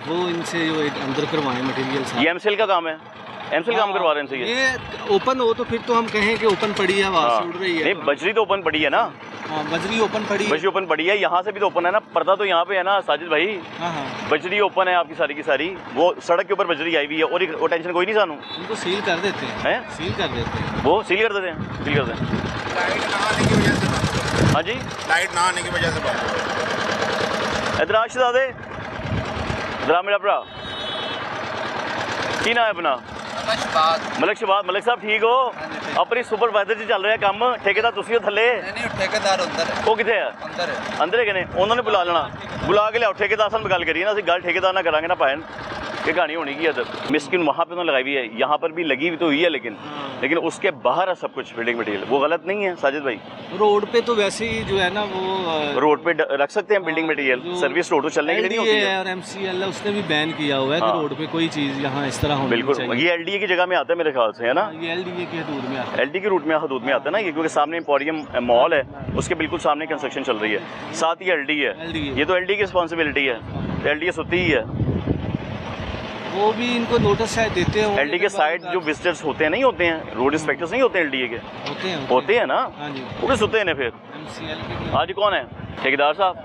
वो इनसे जो अंदर करवाएं मटेरियल। ये MCL का काम है, MCL काम करवा रहे हैं इनसे। ये ओपन हो तो फिर तो हम कहें कि ओपन पड़ी है, हवा से उड़ रही है। नहीं, बजरी तो ओपन पड़ी है ना। हाँ, बजरी ओपन पड़ी है, बजरी ओपन पड़ी है, यहाँ से भी तो ओपन है ना, पर्दा तो यहाँ पे है ना साजिद भाई। हाँ, बजरी ओपन है आपकी सारी की सारी, वो सड़क के ऊपर बजरी आई हुई है। और वो टेंशन कोई नहीं सानू, उनको सील कर देते हैं, सील कर देते हैं, वो सील कर देते हैं, सील कर देते हैं। लाइट ना आने की वजह से, हाँ जी, लाइट ना आने की वजह से इधर आशदादे, इधर मेरा भरा की ना है अपना? मलक शबाद। मलक साहब ठीक हो? अपनी सुपरवाइजर जी चल रहा है काम, ठेकेदार तुसी हो थल्ले? नहीं, ठेकेदार अंदर है। वो किथे है? अंदर है। अंदर है कि उन्होंने बुला लेना, बुला के लियाओ। ठेकेदार साहब गल करिए ना, गल ठेकेदार ना करांगे ना पायन ये कहानी होनी की इधर। मिस्किन वहाँ पे तो लगाई हुई है, यहाँ पर भी लगी हुई तो हुई है, लेकिन उसके बाहर है सब कुछ बिल्डिंग मटीरियल। वो गलत नहीं है साजिद भाई? रोड पे तो वैसे ही जो है ना, वो रोड पे रख सकते हैं बिल्डिंग मटीरियल, सर्विस रोड तो चलने के लिए नहीं होती है। और MCL उसने भी बैन किया हुआ है कि रोड पे कोई चीज़ यहाँ इस तरह होनी बिल्कुल चाहिए। ये LDA की जगह में आता है मेरे ख्याल से, है ना? ये LDA की हदूद में आता है, LDA की रूट में हदूद में आता है ना ये, क्योंकि सामने एम्पोरियम मॉल है, उसके बिल्कुल सामने कंस्ट्रक्शन चल रही है, साथ ही LDA है। ये तो LDA की रिस्पॉन्सिबिलिटी है, LDA सुती ही है। वो भी इनको नोटिस शायद देते हैं। LDA के साइड जो विजिटर्स होते हैं, नहीं होते हैं रोड इंस्पेक्टर्स, नहीं होते हैं LDA के? होते हैं ना, वो भी सुते हैं फिर। MCL के आज कौन है? ठेकेदार साहब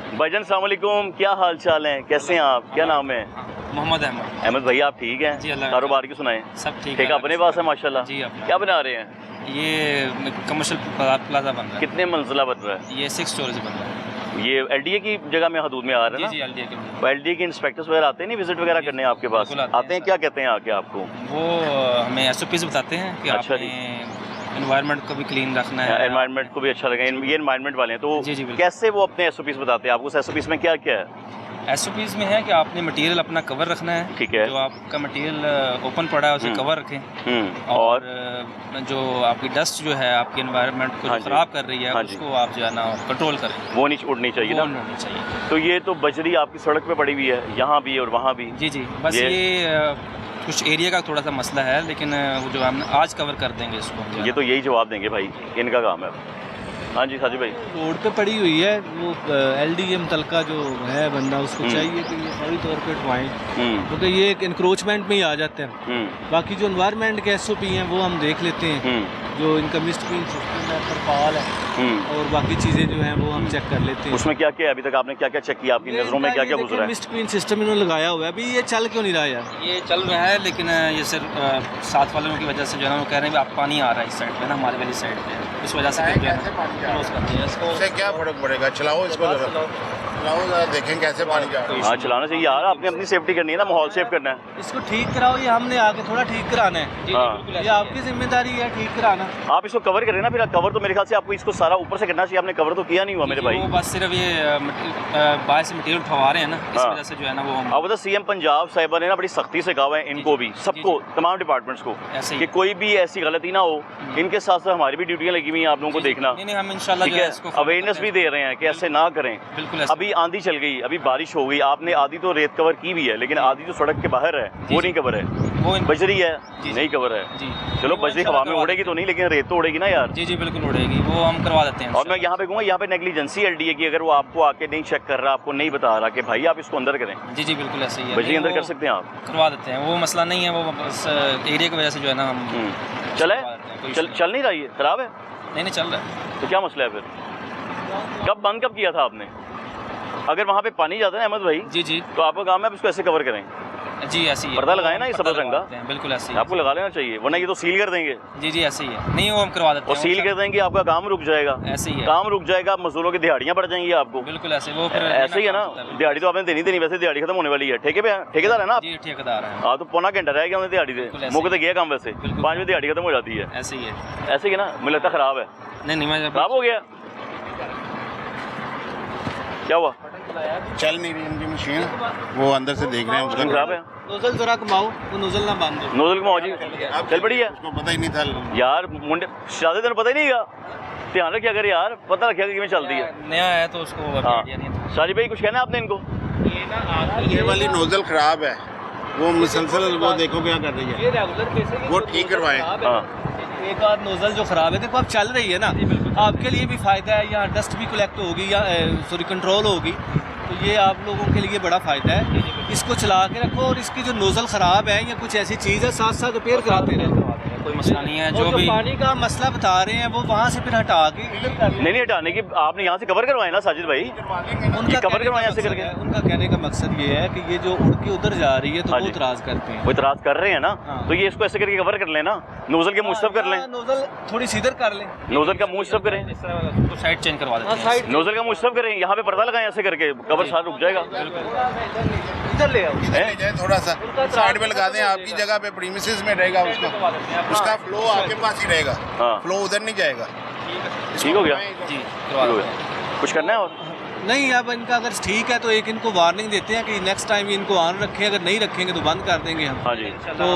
भाईजान अस्सलाम वालेकुम, क्या हाल चाल है, कैसे हैं आप, क्या नाम है? मोहम्मद अहमद। अहमद भाई आप ठीक हैं? जी, अल्लाह कारोबार की सुनाएं। सब ठीक ठीक है अपने पास है माशाल्लाह। जी, अपना। क्या बना रहे हैं? ये कमर्शियल प्लाजा बन रहा है। कितने मंजिला बन रहा है? ये 6 स्टोरेज बन रहा है। ये एलडीए की जगह में हदूद में आ रहा है ना? जी एलडीए के। वो एलडीए के इंस्पेक्टर्स वगैरह आते हैं नहीं विजिट वगैरह करने आपके पास? बिल्कुल आते हैं। क्या कहते हैं आके आपको? वो हमें एसओपीज बताते हैं कि अच्छा आपने एनवायरनमेंट को भी क्लीन रखना है। एनवायरनमेंट को भी अच्छा लगा। ये एनवायरनमेंट वाले हैं तो जी, बिल्कुल। कैसे वो अपने एसओपीस बताते हैं आपको? उस एसओपीस में क्या क्या है? एसओपीज में है कि आपने मटेरियल अपना कवर रखना है। ठीक है। जो आपका मटेरियल ओपन पड़ा है उसे कवर रखें। और जो आपकी डस्ट जो है आपकी एनवायरनमेंट को हाँ जो जी। ख़राब कर रही है हाँ जी। उसको आप जो है ना कंट्रोल करें। वो नहीं उड़नी चाहिए वो ना? नहीं होनी चाहिए। तो ये तो बजरी आपकी सड़क पे पड़ी हुई है, यहाँ भी और वहाँ भी। जी जी, बस ये कुछ एरिया का थोड़ा सा मसला है, लेकिन वो जो हम आज कवर कर देंगे इसको। ये तो यही जवाब देंगे भाई, इनका काम है। हाँ जी साजिद भाई। रोड पे पड़ी हुई है वो एलडीए मुतलका जो है बंदा उसको चाहिए कि ये फौरी तौर पे उठवाएं, क्योंकि ये एक इंक्रोचमेंट में ही आ जाते हैं। बाकी जो एनवायरनमेंट के एसओपी हैं वो हम देख लेते हैं, जो इनका मिस्ट क्लीन सिस्टम है तरपाल है और बाकी चीज़ें जो हैं वो हम चेक कर लेते हैं। उसमें क्या क्या है अभी तक आपने क्या क्या चेक किया? आपकी नज़रों में क्या क्या गुजरा है? मिस्ट क्लीन सिस्टम इन्होंने लगाया हुआ है, अभी ये चल क्यों नहीं रहा यार? ये चल रहा है, लेकिन ये सिर्फ साथ वालों की वजह से जो है ना वो कह रहे हैं कि आप पानी आ रहा है इस साइड पे ना, हमारे वाली साइड पे, इस वजह से फिर जो है क्लोज कर दिया इसको। उससे क्या फर्क पड़ेगा? चलाओ इसको जरा, चलाओ जरा, देखें कैसे पानी जा रहा है। हाँ चलाना चाहिए यार, आपने अपनी सेफ्टी करनी है ना, माहौल सेफ करना है। इसको ठीक कराओ, ये हमने आके थोड़ा ठीक कराना है। हाँ। ये आपकी जिम्मेदारी है ठीक कराना। आप इसको कवर करें ना, फिर कवर तो मेरे ख्याल से आपको इसको सारा ऊपर से करना चाहिए, आपने कवर तो किया नहीं हुआ मेरे भाई। वो बस सिर्फ ये बाहर से मटेरियल उठवा रहे हैं ना, इस हाँ। वजह से जो है ना वो अब तो सीएम पंजाब साहिबा ने ना बड़ी सख्ती से कहा है इनको भी, सबको, तमाम डिपार्टमेंट्स को, ऐसे ही कि कोई भी ऐसी गलती ना हो। इनके साथ साथ हमारी भी ड्यूटियाँ लगी हुई हैं आप लोगों को देखना। नहीं हम इंशाल्लाह ठीक जो है है, इसको अवेयरनेस भी दे रहे हैं कि ऐसे ना करें। बिल्कुल ऐसे। अभी आंधी चल गई, अभी बारिश हो गई, आपने आधी तो रेत कवर की भी है, लेकिन आधी जो सड़क के बाहर है वो नहीं कवर है, वो बजरी है जी। नहीं कवर है। जी चलो बजरी हवा में उड़ेगी तो नहीं, लेकिन रेत तो उड़ेगी ना यार। जी बिल्कुल उड़ेगी, वो हम करवा देते हैं। और मैं यहाँ पे कहूँगा, यहाँ पे नेग्लिजेंसी एलडीए की, अगर वो आपको आके नहीं चेक कर रहा, आपको नहीं बता रहा कि भाई आप इसको अंदर करें, जी बिल्कुल ऐसे ही है। बजरी नहीं, अंदर वो कर सकते हैं आप, करवा देते हैं, वो मसला नहीं है। वो बस एरिया की वजह से जो है ना हम चले करवा देते हैं, कोई चल नहीं रहा, ये खराब है नहीं चल रहा है। तो क्या मसला है फिर? कब बंद कब किया था आपने? अगर वहाँ पे पानी जाता है ना अहमद भाई, जी जी तो आपका काम है आप इसको ऐसे कवर करें, जी ऐसे ही है। पर्दा लगाए ना, ये पर्दा सफेद रंग का? लगाते हैं, बिल्कुल ऐसे ही आपको लगा लेना चाहिए, वरना ये तो सील कर देंगे। जी जी ऐसे ही है। नहीं वो हम करवा देते और हैं। सील कर देंगे, आपका काम रुक जाएगा। ऐसे ही है, काम रुक जाएगा, मजदूरों की दिहाड़ियाँ बढ़ जाएंगी आपको। बिल्कुल ऐसे। वो फिर ऐसे ही है ना, दिहाड़ी तो आपने देनी देनी, वैसे दिहाड़ी खत्म होने वाली है। ठेके पे ठेकेदार है ना आप? जी ठेकेदार है। हाँ तो पौना घंटा रह गया उन्हें दिहाड़ी बिल्कुल से, ऐसे मौके तो गया काम वैसे, बिल्कुल। 5 बजे दिहाड़ी खत्म हो जाती है। ऐसे ही है। ऐसे ही ना, मुझे लगता है खराब है। नहीं मैं खराब हो गया, क्या हुआ? चल नहीं रही इनकी मशीन, वो अंदर से देख रहे हैं उसका खराब है। नोजल जरा घुमाओ, वो नोजल ना बांध दो। नोजल में जी चल पड़ी है उसको पता ही नहीं था यार, मुंडे शादी तेन पता ही नहीं गा, ध्यान रखिया कर यार, पता रखिया कि चलती है। नया है तो उसको हाँ आइडिया नहीं था। साजिद भाई कुछ कहना है आपने इनको? ये वाली नोजल खराब है, वो मुसलसल वो देखो क्या कर रही है, ये रेगुलर कैसे वो ठीक करवाएं। हाँ एक आध नोजल जो ख़राब है, देखो अब चल रही है ना, आपके लिए भी फ़ायदा है, यहाँ डस्ट भी कलेक्ट होगी या सॉरी कंट्रोल होगी, तो ये आप लोगों के लिए बड़ा फ़ायदा है। इसको चला के रखो, और इसकी जो नोजल ख़राब है या कुछ ऐसी चीज़ है साथ साथ रिपेयर कराते रहो, कोई मसला नहीं है। और जो भी पानी का मसला बता रहे हैं वो वहाँ से फिर हटा के इधर कर लें। नहीं हटाने की, आपने यहाँ से कवर करवाए ना साजिद भाई, उनका कवर कहने का करवाएं ऐसे मकसद करके। है, उनका कहने का मकसद ये है कि ये जो उड़ के उधर जा रही है तो हाँ वो जी। इतराज़ करते हैं। वो इतराज़ कर रहे हैं ना, हाँ। तो ये इसको ऐसे करके कवर कर लेना, नोजल के मुँह सब कर लें, नोजल थोड़ी सीधर कर लें, नोजल का मुँह सब करें, तो साइड चेंज करवा देते हैं। साइड नोजल का मुँह सब करें, यहाँ पे पर्दा लगाएं ऐसे करके, कवर साथ रुक जाएगा। इधर ले आओ। इधर ले जाए थोड़ा सा, साइड में लगा दें, आपकी जगह पे प्रीमिसेस में रहेगा उसका फ्लो आपके पास ही रहेगा, हाँ फ्लो उधर नहीं जाएगा। ठीक हो गया, जी ठीक करवा हो देते गया। हैं। कुछ करना है और? नहीं, अब इनका अगर ठीक है तो एक इनको वार्निंग देते हैं कि नेक्स्ट टाइम इनको ऑन रखें, अगर नहीं रखेंगे तो बंद कर देंगे हम। हाँ जी। तो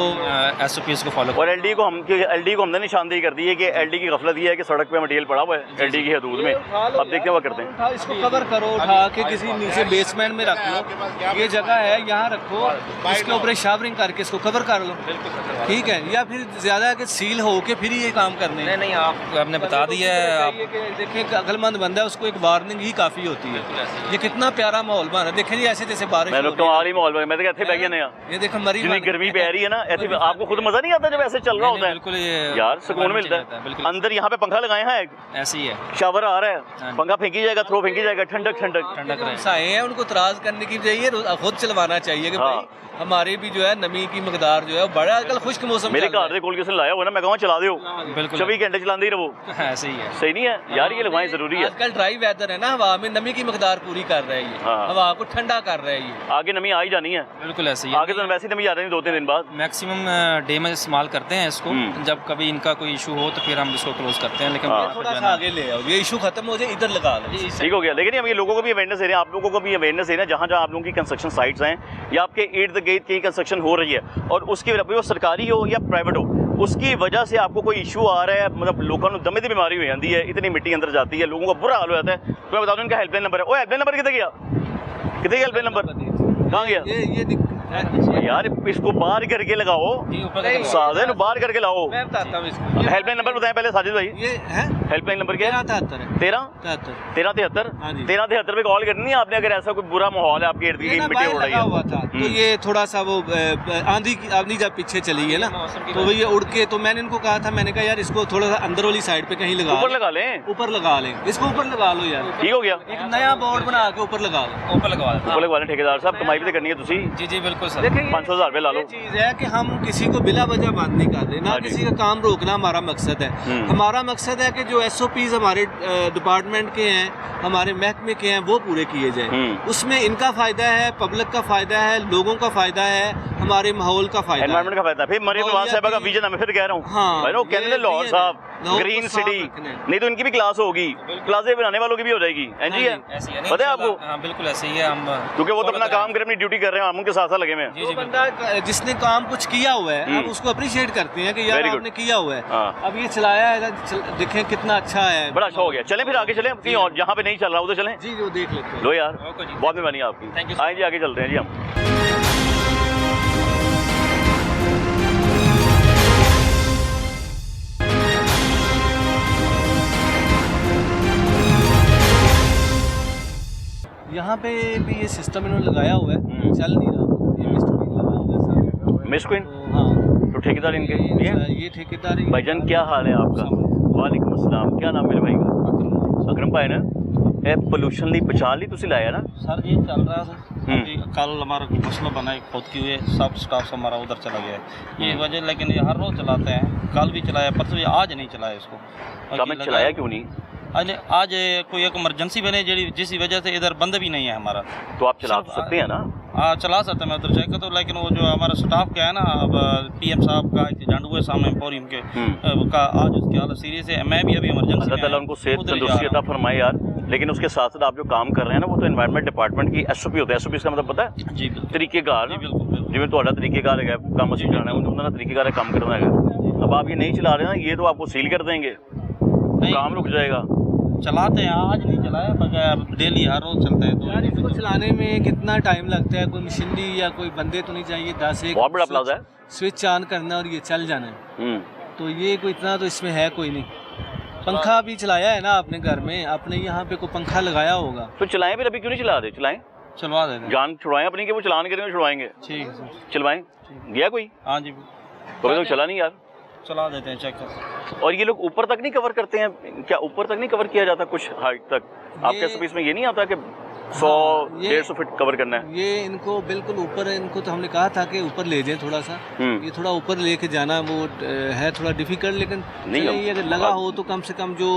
SOPs को फॉलो और एलडी को हमने निशानदेही कर दी है कि एलडी की गफलत ये है कि सड़क पे मटेरियल पड़ा हुआ है एलडी की हदूद में, अब देखते हैं वो करते हैं। इसको कवर करो, उठा के किसी नीचे बेसमेंट में रख लो, ये जगह है यहाँ रखो, इसके ऊपर शावरिंग करके इसको कवर कर लो, ठीक है। या फिर ज़्यादा कि सील हो के फिर ये काम करने नहीं आप आपने बता दिया है। आप देखिए अकलमंद बंदा है, उसको एक वार्निंग ही काफ़ी होती है। ये कितना प्यारा माहौल बन रहा है, देखें जी ऐसे जैसे बारिश मैं हो लोग तो आली माहौल में मैं तो कहते बैग नया ये देखो मरी जितनी गर्मी पै रही है ना ऐसे आपको खुद मजा नहीं आता जब ऐसे चल रहा होता है? बिल्कुल ये यार सुकून मिलता है। अंदर यहाँ पे पंखा लगाए हैं, ऐसे ही है, शावर आ रहा है, पंखा फेंकी जाएगा, थ्रो फेंकी जाएगा, ठंडक ठंडक ठंडक आए हैं उनको तराज करने की बजाय खुद चलवाना चाहिए कि भाई हमारी भी जो है नमी की मकदार जो है बड़ा आजकल खुश्क मौसम मेरे घर से कोल किसी लाया हुआ ना मैं कहूँ चला दो बिल्कुल 24 घंटे चलाते ही रहो। ऐसे ही है। सही नहीं है यार, ये लगवाएं जरूरी है। आजकल ड्राई वेदर है ना, हवा में नमी की मकदार पूरी कर रहा है ये, हवा को ठंडा कर रहा है ये, आगे नमी आ ही जानी है। बिल्कुल ऐसे ही आगे तो वैसे ही नमी आ रही है 2-3 दिन बाद। मैक्सिमम डे में इस्तेमाल करते हैं इसको, जब कभी इनका कोई इशू हो तो फिर हम इसको क्लोज करते हैं, लेकिन थोड़ा सा आगे ले आओ, ये इशू खत्म हो जाए इधर लगा लो। ठीक हो गया। लेकिन हम ये लोगों को भी अवेयरनेस दे रहे हैं, आप लोगों को भी अवेयरनेस दे रहे हैं, जहाँ जहाँ आप लोगों की कंस्ट्रक्शन साइट्स हैं या आपके इर्द गिर्द कहीं कंस्ट्रक्शन हो रही है और उसकी वो सरकारी हो या प्राइवेट हो, उसकी वजह से आपको कोई इशू आ रहा है, मतलब लोगों को दमे दी बीमारी हो जाती है, इतनी मिट्टी अंदर जाती है, लोगों का बुरा हाल हो जाता है, तो मैं बता दूं इनका हेल्पलाइन नंबर है। वो हेल्पलाइन नंबर कितने गया, कितने गया हेल्पलाइन नंबर, कहाँ गया ये यार? इसको बाहर करके लगाओ, साधन बाहर करके लाओ। मैं बताता हूँ इसको, हेल्पलाइन नंबर बताएं पहले साजिद भाई। ये है हेल्पलाइन नंबर क्या है? 1373 हाँ जी। 1373 पे कॉल करनी है आपने अगर ऐसा कोई बुरा माहौल है आपके इर्द गिर्द मिट्टी उड़ रही लगा हुआ था, है। तो ये थोड़ा सा वो आंधी जब पीछे चली है ना, तो वो ये उड़ के, तो मैंने इनको कहा था, मैंने कहा यार इसको थोड़ा सा अंदर वाली साइड पे कहीं लगा ऊपर लगा लें, ऊपर लगा लें, इसको ऊपर लगा लो यार, ठीक हो गया। एक नया बोर्ड बना के ऊपर लगा लो, ऊपर लगवा देते ऊपर लगवा लें ठेकेदार साहब, कमाई भी तो करनी है तुसी। जी जी बिल्कुल सर। 500,000 रुपये ला लो। चीज है कि हम किसी को बिला वजह बंद नहीं कर रहे, ना किसी का काम रोकना हमारा मकसद है। हमारा मकसद है कि जो SOPs हमारे डिपार्टमेंट के हैं, हमारे महकमे के हैं, वो पूरे किए जाए। उसमें इनका फायदा है, पब्लिक का फायदा है, लोगों का फायदा है, हमारे माहौल का फायदा है, एनवायरनमेंट का फायदा। फिर मरियम नवाज साहब का विजन है, मैं फिर कह रहा हूँ हाँ, भाई, कहते हैं लाहौर साहब लाहौर ग्रीन को साफ सिटी, रखना है। नहीं तो इनकी भी क्लास होगी, प्लाजे बनाने वालों की भी हो जाएगी। एनजी है, ऐसे ही है, पता है आपको? हाँ बिल्कुल ऐसे ही है, हम क्योंकि वो तो अपना काम कर, अपनी ड्यूटी कर रहे हैं, हम उनके साथ साथ लगे हुए हैं। जो बंदा जिसने काम कुछ किया हुआ है, हम उसको अप्रिशिएट करते हैं कि यार Very good. आपने किया हुआ है। हाँ। अब ये चलाया है, देखें कितना अच्छा है, बड़ा अच्छा हो गया। चलें फिर आगे चलें, कहीं और जहाँ पे नहीं चल रहा उधर चलें। जी जो देख लेते हैं। लो यार, ओके जी। बहुत मेहरबानी आपकी। Thank you, आए जी, आगे चलते हैं जी हम। यहाँ पे भी ये सिस्टम इन्होंने लगाया हुआ है, चल नहीं रहा, ये मिस्ट क्वीन लगा हुआ है सारा। मिस क्वीन, तो हाँ, तो ठेकेदार इनके ये ठेकेदार भाईजान क्या हाल है आपका? वालेकुम अस्सलाम, क्या नाम मेरे भाई का? अकरम भाई ना। ए पोल्यूशन ली पहचान ली तुसी लाया ना सर ये चल रहा है अभी कल हमारा मसला बना है खुद की हुए सब स्टाफ हमारा उधर चला गया है ये वजह, लेकिन ये हर रोज चलाते हैं, कल भी चलाया, परसों आज नहीं चलाया इसको। में चलाया क्यों नहीं? आज कोई एक इमरजेंसी बने जिस वजह से इधर बंद भी नहीं है हमारा। तो आप चला सकते हैं ना? हाँ चला सकते हैं, मैं उधर चेक तो, लेकिन वो जो हमारा स्टाफ क्या है ना, अब PM साहब का एक्सीडेंट हुए सामने एम्पोरियम के का, आज उसकी हालत सीरियस है, मैं भी अभी इमरजेंसी अल्लाह ताला उनको सेहत तंदुरुस्ती अता फरमाए यार। लेकिन उसके साथ साथ आप जो काम कर रहे हैं ना, वो तो एनवायरनमेंट डिपार्टमेंट की SOP होता है। SOP इसका मतलब पता है? जी बिल्कुल तरीकेकार, बिल्कुल जिम्मे थोड़ा तरीकेकार है काम असी जाना है, उन्होंने तरीकेकार है काम करना है। अब आप ये नहीं चला रहे ना, ये तो आपको सील कर देंगे, काम रुक जाएगा। चलाते हैं, आज नहीं चलाया, बगैर डेली हर रोज चलता है। तो यार इसको चलाने में कितना टाइम लगता है, कोई मशीनरी या कोई बंदे तो नहीं चाहिए, 10 एक बहुत बड़ा प्लाजा है, स्विच ऑन करना और ये चल जाना है। तो ये कोई इतना तो इसमें है कोई नहीं। पंखा भी चलाया है ना आपने घर में, आपने यहाँ पे कोई पंखा लगाया होगा, तो चलाएं फिर, अभी क्यों नहीं चला रहे? चलाएं, चलवा देते हैं। जान छुड़वाएं अपनी के, वो चलान करेंगे छुड़वाएंगे, ठीक है सर, चलवाएं। गया कोई? हाँ जी कभी तो चला नहीं यार, चला देते हैं, चेक कर। और ये लोग ऊपर तक नहीं कवर करते हैं क्या? ऊपर तक नहीं कवर किया जाता कुछ हाइट तक? आपके SOP में ये नहीं आता कि 100-150 फीट कवर करना है? ये इनको बिल्कुल ऊपर, इनको तो हमने कहा था कि ऊपर ले जाएं थोड़ा सा, ये थोड़ा ऊपर लेके जाना वो है थोड़ा डिफिकल्ट, लेकिन नहीं, ये अगर लगा हो तो कम से कम जो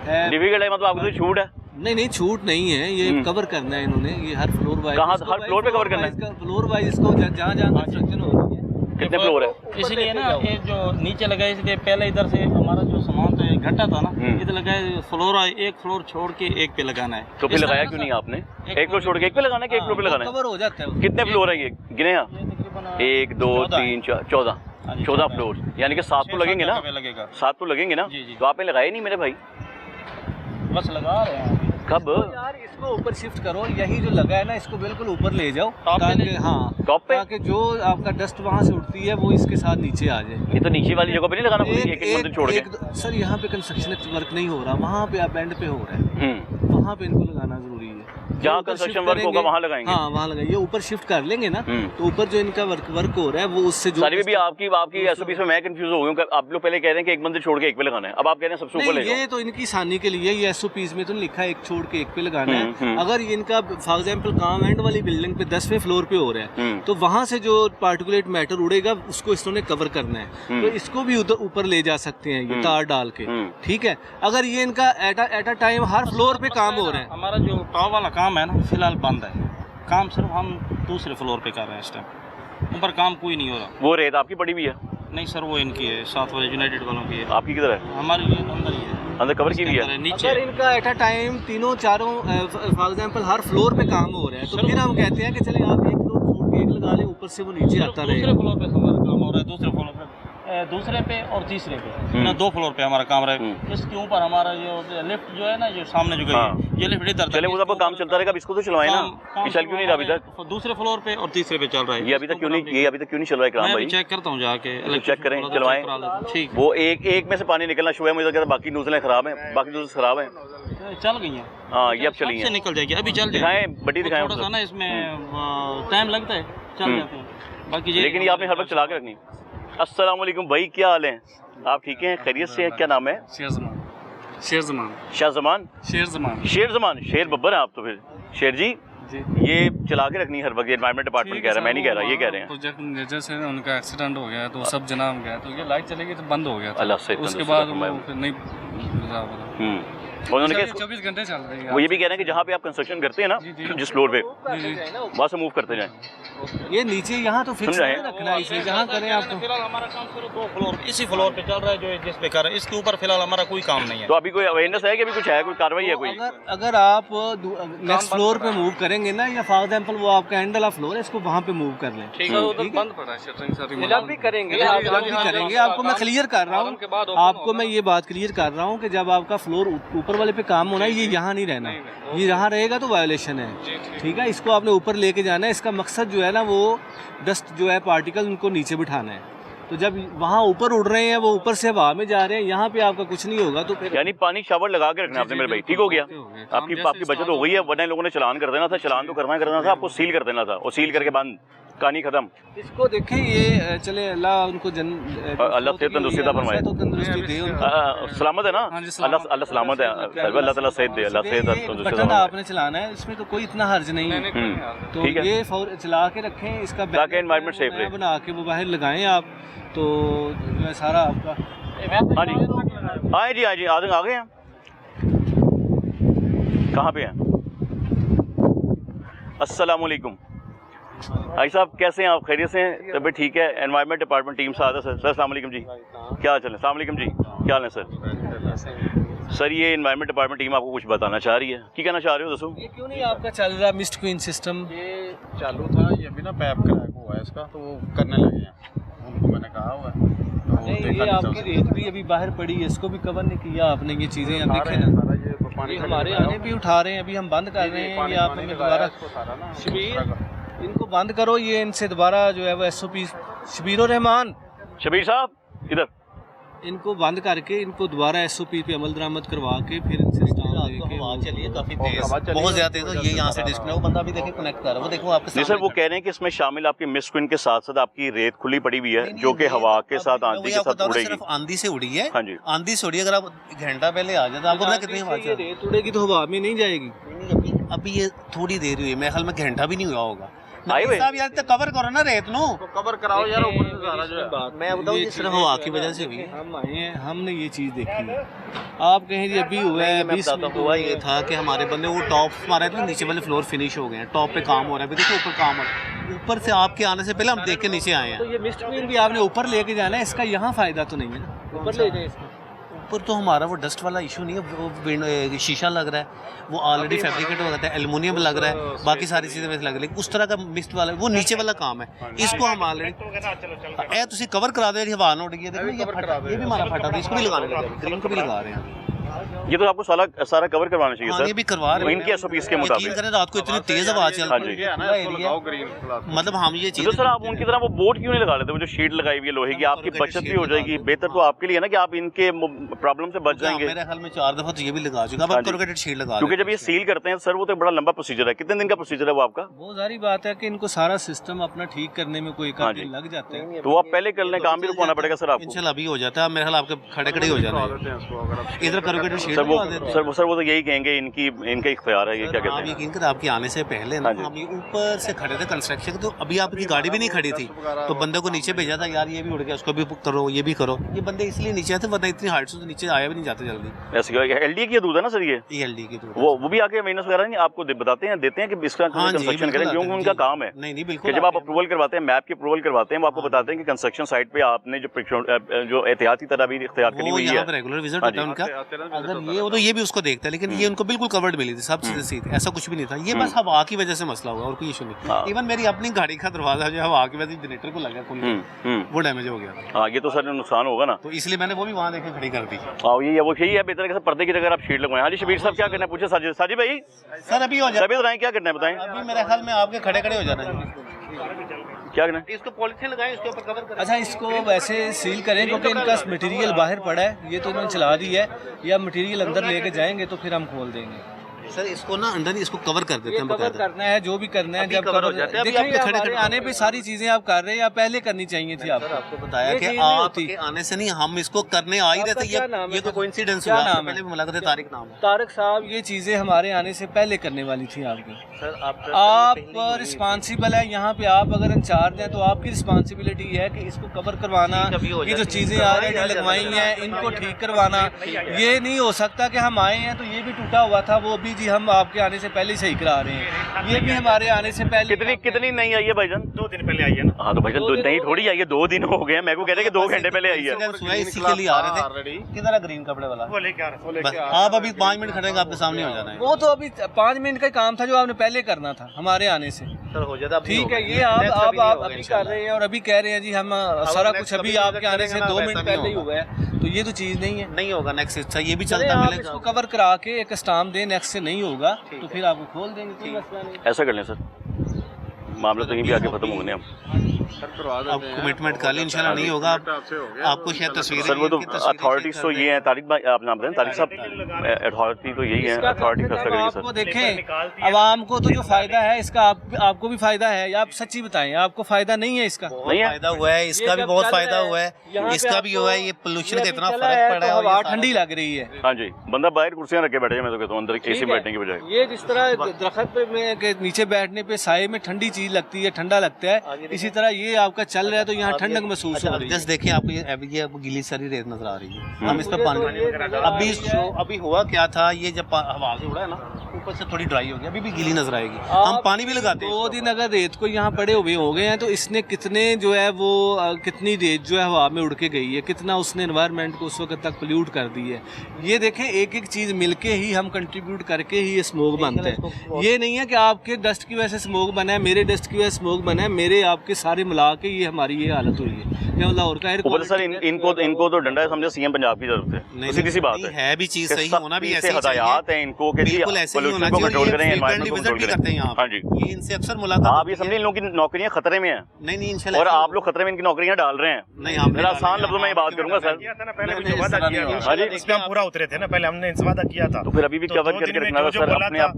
है डिफिकल्ट है, मतलब आपको तो छूट है? नहीं छूट नहीं है, ये कवर करना है इन्होंने, ये हर फ्लोर वाइज। कहाँ हर फ्लोर पे कवर करना है? फ्लोर वाइज इसको जहाँ जहाँ कंस्ट्रक्शन हो रही है। कितने फ्लोर है? इसलिए ना ये जो नीचे लगाए, इसलिए पहले इधर से हमारा जो सामान तो घटा था ना, इधर लगाए फ्लोर, एक फ्लोर छोड़ के एक पे लगाना है। तो फिर लगाया क्यों नहीं आपने? एक फ्लोर छोड़ के एक पे लगाना है कि एक फ्लोर पे लगाना है? कवर हो जाता है। कितने फ्लोर है ये गिने यहाँ? 1 2 3 4 14 फ्लोर, यानी कि 7 तो लगेंगे ना? लगेगा 7 तो लगेंगे ना? जी। तो आपने लगाए नहीं मेरे भाई? बस लगा रहे हैं। कब यार इसको ऊपर शिफ्ट करो, यही जो लगा है ना इसको बिल्कुल ऊपर ले जाओ टॉप पे ताकि हाँ टॉप पे? ताकि जो आपका डस्ट वहाँ से उठती है वो इसके साथ नीचे आ जाए। ये तो नीचे वाली जगह पे नहीं लगाना पड़ेगा, एक मंजिल छोड़ के। सर यहाँ पे कंस्ट्रक्शन वर्क नहीं हो रहा, वहाँ पे आप एंड पे हो रहा है, वहाँ पे इनको लगाना जरूरी है। जहाँ कंस्ट्रक्शन वर्क होगा वहाँ लगाएंगे। हाँ वहाँ लगाइए, ऊपर शिफ्ट कर लेंगे ना तो ऊपर जो इनका वर्क हो रहा है वो उससे जो सारी भी आपकी एसओपी में मैं कंफ्यूज हो गया हूँ। आप लोग पहले कह रहे हैं कि एक मंजिल छोड़ के एक पे लगाना है, अब आप कह रहे हैं सबसे ऊपर ले जाओ। ये तो इनकी आसानी के लिए, ये एसओपीज में तो लिखा है एक छोड़ के एक पे लगाना है। अगर इनका फॉर एग्जांपल काम एंड वाली बिल्डिंग पे 10वें फ्लोर पे हो रहा है तो वहां से जो पार्टिकुलेट मैटर उड़ेगा उसको इसने कवर करना है, तो इसको भी उधर ऊपर ले जा सकते हैं ये तार डाल के, ठीक है। अगर ये इनका at a time her floor पे काम हो रहा है। हमारा जो टॉप वाला काम है ना फिलहाल बंद है, काम सिर्फ हम दूसरे फ्लोर पे कर रहे हैं इस टाइम, ऊपर काम कोई नहीं हो रहा। वो रेत आपकी पड़ी हुई है? नहीं सर वो इनकी है, 7 बजे यूनाइटेड वालों की है। आपकी किधर है? हमारी ये अंदर ही है, अंदर कवर की भी है नीचे। अगर इनका एट अ टाइम तीनों चारों फॉर एग्जांपल हर फ्लोर पे काम हो रहा है तो फिर हम कहते हैं कि चले आप एक फ्लोर छोड़ के एक लगा लें, ऊपर से वो नीचे आता रहे। दूसरे फ्लोर पे हमारा काम हो रहा है, दूसरे फ्लोर पे, दूसरे पे और तीसरे पे ना 2 फ्लोर पे हमारा काम रहा है। इसके ऊपर हमारा जो लिफ्ट जो है ना जो सामने जो गई है ये लिफ्ट इधर चले, वो तो काम चलता रहेगा, इसको तो चलवाए ना, ये चल क्यों नहीं रहा अभी तक? दूसरे फ्लोर पे और तीसरे पे चल रहा है। ये अभी तक क्यों नहीं चल रहा है काम भाई? चेक करता हूँ जाके, चेक करें, चलवाएं। ठीक, वो एक में से पानी निकलना शुरू है, मुझे लगता है बाकी नूजलें खराब हैं, बाकी नूजल खराब हैं। चल गई है। हाँ ये अब चली से निकल जाएगी, अभी चल दिखाएं, बड़ी दिखाएं। थोड़ा सा ना इसमें टाइम लगता है, चल जाते हैं बाकी। लेकिन ये आपने हर वक्त चला के रखनी। अस्सलाम वालेकुम भाई, क्या हाल है? आप ठीक हैं, खैरियत से हैं? क्या नाम है? शेरजमान। शेर बब्बर हैं आप तो फिर। शेर जी ये चला के रखनी हर वक्त, एनवायरनमेंट डिपार्टमेंट कह रहा है, मैं नहीं कह रहा, ये कह रहे हैं। प्रोजेक्ट मैनेजर से उनका एक्सीडेंट हो गया तो सब जना गया, तो ये लाइट चलेगी तो बंद हो गया था। अल्लाह से उसके बाद वो फिर नहीं उन्होंने 24 घंटे चल रही है। वो ये भी कह रहे हैं कि जहाँ पे आप कंस्ट्रक्शन करते हैं ना जिस फ्लोर पे वहाँ से मूव करते जाएं। ये नीचे यहाँ तो फिक्स नहीं रखना है, इसे जहाँ करें आप। फिलहाल हमारा काम सिर्फ 2 फ्लोर इसी फ्लोर पे चल रहा है जो जिस पे कर रहे हैं, इसके ऊपर फिलहाल हमारा कोई काम नहीं है। तो अभी कोई अवेयरनेस है कि अभी कुछ है, कोई कार्रवाई है कोई? अगर आप नेक्स्ट फ्लोर पे मूव करेंगे ना, या फॉर एग्जांपल वो आपका एंड वाला फ्लोर है, इसको वहाँ पे मूव कर लें। ठीक है, उधर बंद पड़ा है शटरिंग सारी। जब भी करेंगे आपको मैं क्लियर कर रहा हूँ, आपको मैं ये बात क्लियर कर रहा हूँ कि जब आपका फ्लोर ऊपर वाले पे काम होना है, ये यहाँ नहीं रहना, ये यहाँ रहेगा तो वायोलेशन है, ठीक है। इसको आपने ऊपर लेके जाना है, इसका मकसद जो है ना वो डस्ट जो है पार्टिकल उनको नीचे बिठाना है। तो जब वहाँ ऊपर उड़ रहे हैं, वो ऊपर से हवा में जा रहे हैं, यहाँ पे आपका कुछ नहीं होगा। तो फिर यानी पानी शावर लगा के रखना आपने मेरे भाई, ठीक हो गया? आपकी बचत हो गई है, वरना लोगों ने चलान कर देना था, चलान तो करना था, आपको सील कर देना था, और सील करके बंद, कहानी खत्म। इसको देखें, ये चले अल्लाह उनको अल्लाह से तंदुरुस्ती अता फरमाए, तो तंदुरुस्ती दे उनको। सलामत है ना? अल्लाह सलामत है, अल्लाह ताला सेहत दे, अल्लाह सेहत तंदुरुस्ती बटन आपने चलाना है, इसमें तो कोई इतना हर्ज नहीं है। तो ठीक है, ये चला के रखें, इसका ताकि एनवायरनमेंट सेफ रहे, बना के वो बाहर लगाएं आप, तो जो है सारा आपका। हाँ जी, आए जी, जी आ गए हैं। कहाँ पे हैं? अस्सलाम वालेकुम भाई साहब, कैसे हैं आप? खैरियत से हैं? तबीयत ठीक है? एनवायरनमेंट डिपार्टमेंट टीम से आता है सर। अस्सलाम वालेकुम जी, क्या हाल है? अस्सलाम वालेकुम जी, क्या हाल है सर? सर ये एनवायरनमेंट डिपार्टमेंट टीम आपको कुछ बताना चाह रही है, क्या कहना चाह रहे हो? दसो। ये क्यों नहीं आपका चल रहा मिस्ट क्वीन सिस्टम? ये चालू था, ये भी ना पैप क्रैक हुआ है इसका, तो वो करने लगे हैं, उनको मैंने कहा हुआ है। नहीं, ये आपकी रेत भी अभी बाहर पड़ी है, इसको भी कवर नहीं किया आपने। ये चीज़ें आप देखें ना, ये हमारे आने भी उठा रहे हैं, अभी हम बंद कर रहे हैं। ये आप हमें दोबारा शबीर इनको बंद करो, ये इनसे दोबारा जो है वो SOP शबीर रहमान, शबीर साहब इधर, इनको बंद करके इनको दोबारा SOP पे अमल दरामद करवा के फिर इनसे चलिए काफी तेज, बहुत ज्यादा तेज। तो ये यहाँ से डिस्कनेक्ट, वो बंदा भी देखे कनेक्ट कर रहा है, वो देखो आपके नहीं सर, वो कह रहे हैं कि इसमें शामिल आपकी मिस्ट क्वीन के साथ साथ आपकी रेत खुली पड़ी हुई है, जो कि हवा के साथ आंधी के साथ उड़ेगी। सिर्फ आंधी से उड़ी है। हाँ जी, आंधी से उड़ी। अगर आप घंटा पहले आ जाए तो आपको पता कितनी हवा ये रेत उड़ेगी तो हवा में नहीं जाएगी। अभी ये थोड़ी देर हुई है, मेरे ख्याल में घंटा भी नहीं हुआ होगा। आए हुए साहब यार तो कवर करो ना रेत नो, कवर कराओ यार, ऊपर से सारा जो है। मैं बताऊं ये सिर्फ हवा की वजह से हुई है। हम आए हैं, हमने ये चीज़ देखी है। आप कहें जी अभी हुआ है, 20 मिनट हुआ ये था कि हमारे बंदे वो टॉप मारे थे, नीचे वाले फ्लोर फिनिश हो गए हैं, टॉप पे काम हो रहा है। अभी देखो ऊपर काम हो रहा है, ऊपर से आपके आने से पहले हम देख के नीचे आए हैं। तो ये मिस्ट क्वीन भी आपने ऊपर लेके जाना है, इसका यहाँ फ़ायदा तो नहीं है ना, ऊपर ले जाए इसको। ऊपर तो हमारा वो डस्ट वाला इशू नहीं है, वो शीशा लग रहा है, वो ऑलरेडी फैब्रिकेट हो जाता है, एल्युमिनियम लग रहा है, बाकी सारी चीज़ें वैसे लग रही है। उस तरह का मिक्स वाला वो नीचे वाला काम है, इसको हम ऑलरेडी तुम कवर करा दो। हवा न उड़ गई है, देखो ये भी हमारा फटा था, इसको भी लगाने लगे, ग्रीन को भी लगा रहे हैं। ये तो आपको सारा कवर करवाना चाहिए हाँ, सर। ये भी करवा रहे हैं इनके एसओपीस के यकीन मुताबिक। करें रात को इतनी तेज हवा चल हाँ जी। रही है, मतलब हम ये चीज तो सर आप उनकी तरह वो बोर्ड क्यों नहीं लगा लेते, वो जो शीट लगाई हुई है लोहे की, आपकी बचत भी हो जाएगी, बेहतर तो आपके लिए ना कि आप इनके प्रॉब्लम से बच जाएंगे। मेरे ख्याल में 4 दफा तो ये भी लगा चुका, अब कोरुगेटेड शीट लगा, क्योंकि जब ये सील करते हैं सर वो तो बड़ा लंबा प्रोसीजर है। कितने दिन का प्रोसीजर है वो आपका? वो सारी बात है कि इनको सारा सिस्टम अपना ठीक करने में कोई एक दिन लग जाता है, तो आप पहले कर लें, काम भी रुकवाना पड़ेगा सर आपको। इंशाल्लाह अभी हो जाता है, मेरे ख्याल आपके खड़े खड़े हो जाना है इधर कोरुगेटेड शीट। सर वो तो यही कहेंगे, इनका इख्तियार है, ये क्या कहते आप हैं। यकीन करें आपके आने से पहले ना हम ये ऊपर से खड़े थे कंस्ट्रक्शन, तो अभी आपकी गाड़ी भी नहीं खड़ी थी, तो बंदे को नीचे भेजा था, यार ये भी उड़ गया, उसको भी करो, ये भी करो। ये बंदे इसलिए नीचे आते, वरना इतनी हाइट से तो नीचे आया भी नहीं जाते जल्दी। ऐसे एलडी की दूध है ना सर, ये एलडी की दूध वो भी आके मेंटेनेंस वगैरह नहीं आपको बताते हैं, देते हैं कि इसका कंस्ट्रक्शन करें, क्योंकि उनका काम है। नहीं बिल्कुल, जब आप अप्रूवल करवाते हैं, मैप की अप्रूवल करवाते हैं, वो आपको बताते हैं कि कंस्ट्रक्शन साइट पे आपने जो एहतियाती तदाबीर इख्तियार करी हुई है, रेगुलर विजिट होता है उनका। अगर ये वो तो ये भी उसको देखता है, लेकिन ये उनको बिल्कुल कवर्ड मिली थी, सब चीजें सही थी, ऐसा कुछ भी नहीं था। ये बस हवा की वजह से मसला हुआ और कोई इशू नहीं। इवन मेरी अपनी गाड़ी का दरवाजा जो हवा की वजह से जनरेटर को लगा खुल के, वो डैमेज हो गया। हाँ ये तो सर नुकसान होगा ना, तो इसलिए मैंने वो भी वहाँ देखे खड़ी कर दी। हाँ यही है बेहतर है पर्दे की जगह आप शीट लगवाएं। हाँ जी शबीर साहब क्या करना है पूछे। साजिद भाई सर अभी हो जाए, तबीयत बताएं क्या करना है बताएं। अभी मेरे ख्याल में आपके खड़े खड़े हो जाना है। क्या करना है? इसको पॉलिथीन लगाएं, इसके ऊपर कवर करें। अच्छा इसको वैसे सील करें क्योंकि इनका मटेरियल बाहर पड़ा है, ये तो इन्होंने चला दी है, या मटेरियल अंदर लेके जाएंगे तो फिर हम खोल देंगे। सर इसको ना अंदर ही इसको कवर कर देते हैं, कवर करना है जो भी करना है। जब कवर हो जाता है, अभी देखिए आपके खड़े आने पे सारी चीजें आप कर रहे हैं, या पहले करनी चाहिए थी आपको बताया कि आपके आने से नहीं, हम इसको करने आ ही रहे थे। ये तो कोइंसिडेंस हुआ, पहले भी मुलाकात है। तारिक नाम है तारिक साहब। ये चीजें हमारे आने से पहले करने वाली थी आपकी। सर आप रिस्पांसिबल है यहाँ पे, आप अगर इंचार्ज हैं तो आपकी रिस्पांसिबिलिटी है कि इसको कवर करवाना, ये जो चीजें ऑलरेडी लगवाई हैं इनको ठीक करवाना। ये नहीं हो सकता कि हम आए हैं तो ये भी टूटा हुआ था, वो भी जी हम आपके आने से पहले सही करा रहे हैं, ये भी हमारे आने से पहले। कितनी नहीं आई है भाईजान? 2 दिन पहले आई है ना। हाँ तो भाईजान नहीं थोड़ी आई है, 2 दिन हो गए। मैं को कह रहे कि 2 घंटे पहले आई है। इसी के लिए आ रहे थे। किधर है ग्रीन कपड़े वाला? आप अभी 5 मिनट खड़ेंगे, आपके सामने हो जाना है। वो तो अभी 5 मिनट का काम था जो आपने पहले करना था हमारे आने से। सर हो जाता ठीक है, ये आप अभी कर रहे हैं और अभी कह रहे हैं जी हम सारा कुछ अभी आपके आने से 2 मिनट पहले ही हुआ है, तो ये तो चीज़ नहीं है। नहीं होगा नेक्स्ट, अच्छा ये भी चलता आप मिलेगा। इसको कवर करा के एक स्टाम्प दें, नेक्स्ट से नहीं होगा तो फिर आपको खोल देंगे, कोई मसला नहीं। ऐसा कर लें सर, मामला कहीं भी आके खत्म होने। अब कमिटमेंट कर लें, इंशाल्लाह नहीं होगा। आपको शायद तस्वीरें सर वो तो अथॉरिटीज तो ये है। तारिक भाई आप नाम बताएं। तारिक साहब अथॉरिटी तो यही है, अथॉरिटी फैसला करेगी सर। आपको देखें आवाम को तो जो फायदा है इसका आपको भी फायदा है, या आप सच्ची बताएं आपको फायदा नहीं है इसका? नहीं फायदा हुआ है, इसका भी बहुत फायदा हुआ है, इसका भी हुआ है। ये पोल्यूशन का इतना फर्क पड़ा है, हवा ठंडी लग रही है। हाँ जी, बंदा बाहर कुर्सियां रख के बैठे, मैं तो कहता हूँ अंदर एसी में बैठने की बजाय। ये जिस तरह दरख्त पे नीचे बैठने पे साये में ठंडी चीज लगती है, ठंडा लगता है, इसी तरह ये आपका चल रहा है तो यहाँ ठंडक महसूस हो रही है। जस्ट देखिए आपको ये गीली सारी रेत नजर आ रही है, हम इस पे पानी अभी हुआ क्या था, ये जब हवा से उड़ा है ना ऊपर से थोड़ी ड्राई हो गई, अभी भी गीली नजर आएगी। हम पानी भी लगाते हैं। 2 दिन अगर रेत को यहाँ पड़े हुए हो गए हैं तो इसने कितने जो है वो कितनी रेत जो है हवा में उड़ के गई है, कितना उसने एनवायरनमेंट को उस वक्त तक पोल्यूट कर दी है। ये देखें एक एक चीज़ मिलके ही हम कंट्रीब्यूट करके ही ये स्मोक बनता है। ये नहीं है कि आपके डस्ट की वजह से स्मोक बना है, मेरे डस्ट की वजह से स्मोक बना है, मेरे आपके सारे मिला के ये हमारी ये हालत हुई है। लाहौर का सर इनको तो डंडा है समझे सीएम पंजाब की जरूरत है, सीधी सी बात है भी चीज सही होना भी ऐसे हदायत है इनको कि पोल्यूशन को कंट्रोल करें, एनवायरनमेंट को कंट्रोल करें। हाँ जी, ये इनसे अक्सर मुलाकात। आप ये समझिए इन लोगों की नौकरियां खतरे में हैं। नहीं इंशाल्लाह, और आप लोग खतरे में इनकी नौकरियां डाल रहे हैं। नहीं मेरा आसान लफ्जों में ये बात करूंगा सर। इस पे हम पूरा उतरे थे ना, पहले हमने इनसे वादा किया था, तो फिर अभी भी कवर करके रखना था सर अपने आप।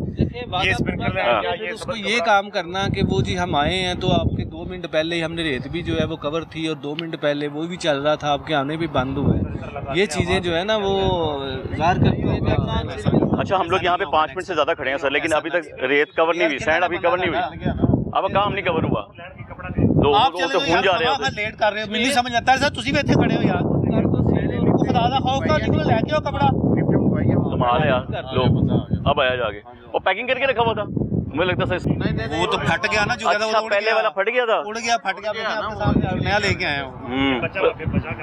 उसको ये काम करना कि वो जी हम आए हैं तो आपके 2 मिनट पहले ही हमने रेत भी जो है वो कवर थी और 2 मिनट पहले वो भी चल रहा था, आपके आने भी बंद हुआ है। ये चीज़ें जो है ना वो ज़ाहिर करती हैं। अच्छा हम लोग यहाँ पे 5 मिनट से ज़्यादा खड़े हैं सर, लेकिन अभी तक रेत कवर नहीं हुई, सैंड अभी कवर नहीं हुई, अब काम नहीं कवर हुआ। तो खून जा रहे हैं, लेट कर रहे हो, नहीं समझ आता है सर। तुसी भी इत्थे खड़े हो यार, खुदा दा खौफ कर, निकलो लेके आओ कपड़ा। कमाल है यार लोग। अब आया जाके और पैकिंग करके रखा हुआ था, मुझे लगता सर वो तो फट गया ना, जो अच्छा पहले वाला फट गया था, उड़ गया, फट गया। आपके सामने नया लेके आए हो।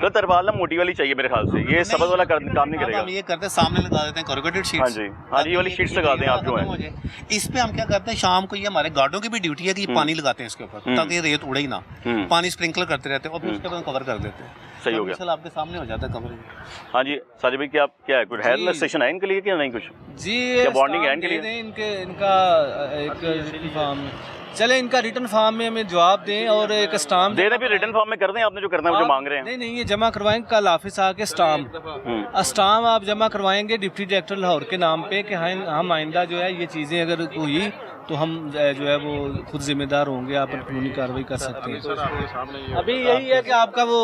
तो तरवाल ना मोटी वाली चाहिए मेरे ख्याल से, ये सबज वाला काम नहीं करेगा। हम ये करते हैं सामने लगा देते हैं कोरुगेटेड शीट्स। हाँ जी, हाँ जी, ये वाली शीट्स लगा दें आप जो है। इस पे हम क्या करते हैं, शाम को ये हमारे गार्डों की भी ड्यूटी है कि पानी लगाते हैं इसके ऊपर ताकि रेत उड़े ही ना। पानी स्प्रिंकलर करते रहते हैं और फिर उसके बाद कवर कर देते हैं। सही हो गया। कमर्शियल आपके सामने हो जाता है कमरे में। हाँ जी साजिद भाई, क्या क्या है, कुछ है जी। स्टेशन है इनके लिए कि नहीं कुछ? जी क्या बॉन्डिंग है स्टाम्प इनके दे लिए? दें इनका एक रिटन फॉर्म, चले इनका रिटन फॉर्म में हमें जवाब दें और एक स्टाम्प दे दें, फिर रिटर्न फॉर्म में कर दें, आपने जो करना है वो जो मांग रहे हैं। नहीं नहीं, ये जमा करवाएंगे कल ऑफिस आके स्टाम्प आप जमा करवाएंगे डिप्टी डायरेक्टर लाहौर के नाम पे कि हम आइंदा जो है ये चीज़ें अगर हुई तो हम जो है वो खुद जिम्मेदार होंगे, आप पर कानूनी कार्रवाई कर सकते हैं। अभी यही है कि आपका वो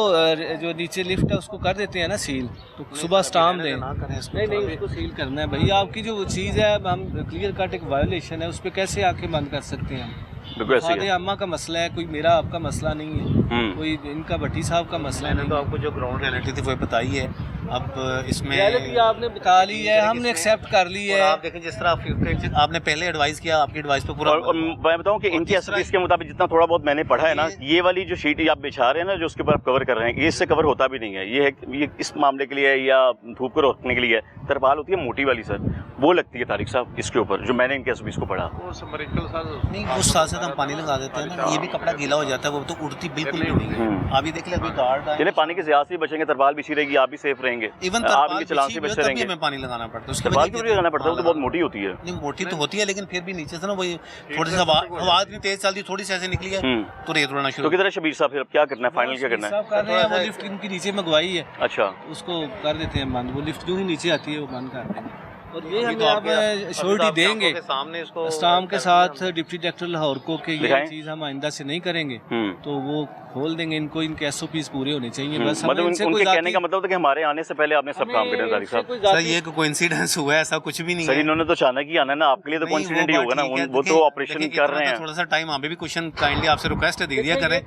जो नीचे लिफ्ट है उसको कर देते हैं ना सील, तो सुबह स्टाम्प दें। नहीं नहीं, उसको सील करना है भैया, आपकी जो चीज़ है हम क्लियर कट एक वायोलेशन है, उस पर कैसे आके बंद कर सकते हैं हम? बिल्कुल ऐसे ही खादे है। अम्मा का मसला है, कोई मेरा आपका मसला नहीं है, कोई इनका भट्टी साहब का मसला मैंने नहीं तो है। आपको जो ग्राउंड रियलिटी थी वो बताई है। अब इसमें रियलिटी आपने बता ली है, हमने एक्सेप्ट कर ली और है। आप देखें जिस तरह आपने पहले एडवाइस किया, आपकी एडवाइस पे पूरा और मैं बताऊं कि इनके एसपीएस के मुताबिक जितना थोड़ा बहुत मैंने पढ़ा है ना, ये वाली जो शीट आप बिछा रहे हैं ना, जो उसके ऊपर आप कवर कर रहे हैं, ये इससे कवर होता भी नहीं है। ये है ये इस मामले के लिए है या धूप को रोकने के लिए है। तरपाल होती है मोटी वाली सर, वो लगती है तारिक साहब इसके ऊपर, जो मैंने इनके एसपीएस को पढ़ा। नहीं, उस साथ हम पानी लगा देते हैं ना, ये भी कपड़ा गीला हो जाता है, वो तो उड़ती बिल्कुल भी नहीं है। आप ही देख ले, अभी गार्ड आए, चलिए पानी के ज़्यादा से बचेंगे, तरपाल बिछी रहेगी, आप भी सेफ रहेंगे, इवन आप इनके चलान से बचते रहेंगे। हमें पानी लगाना पड़ता है, उसकी तरपाल वजह क्यों ये लगाना पड़ता है? वो तो बहुत मोटी होती है। नहीं, मोटी तो होती है लेकिन फिर भी नीचे से ना वही थोड़ी सी हवा इतनी तेज चलती, थोड़ी सी ऐसे निकली है तो रेत उड़ना तो शुरू। किधर है शबीर साहब, फिर अब क्या करना है, फाइनल क्या करना है? साहब कर रहे हैं, वो लिफ्ट इनकी नीचे मंगवाई है, अच्छा उसको कर देते हैं बंद। वो लिफ्ट जो ही नीचे आती है वो बंद कर देंगे, और ये अभी हमें तो अब आपके- श्योरिटी अभी तो आपकी देंगे आंखों के सामने इसको स्टाम्प के साथ डिप्टी डायरेक्टर लाहौर को कि ये दिखाएं? चीज़ हम आइंदा से नहीं करेंगे, तो वो खोल देंगे इनको। इनके एसओपीज पूरे होने चाहिए बस। मतलब उनके कहने का मतलब था कि हमारे आने से पहले आपने सब काम करना है तारिक साहब। सर ये कोइंसिडेंस हुआ है, ऐसा कुछ भी नहीं सर है। इन्होंने तो अचानक ही आना है ना, आपके लिए तो नहीं, कॉन्फिडेंट ही वो होगा ना, बात ठीक है, वो तो देखिए- ऑपरेशन देखिए, कर इतना रहे हैं। थोड़ा सा टाइम हमें भी क्वेश्चन काइंडली आपसे रिक्वेस्ट दे दिया करें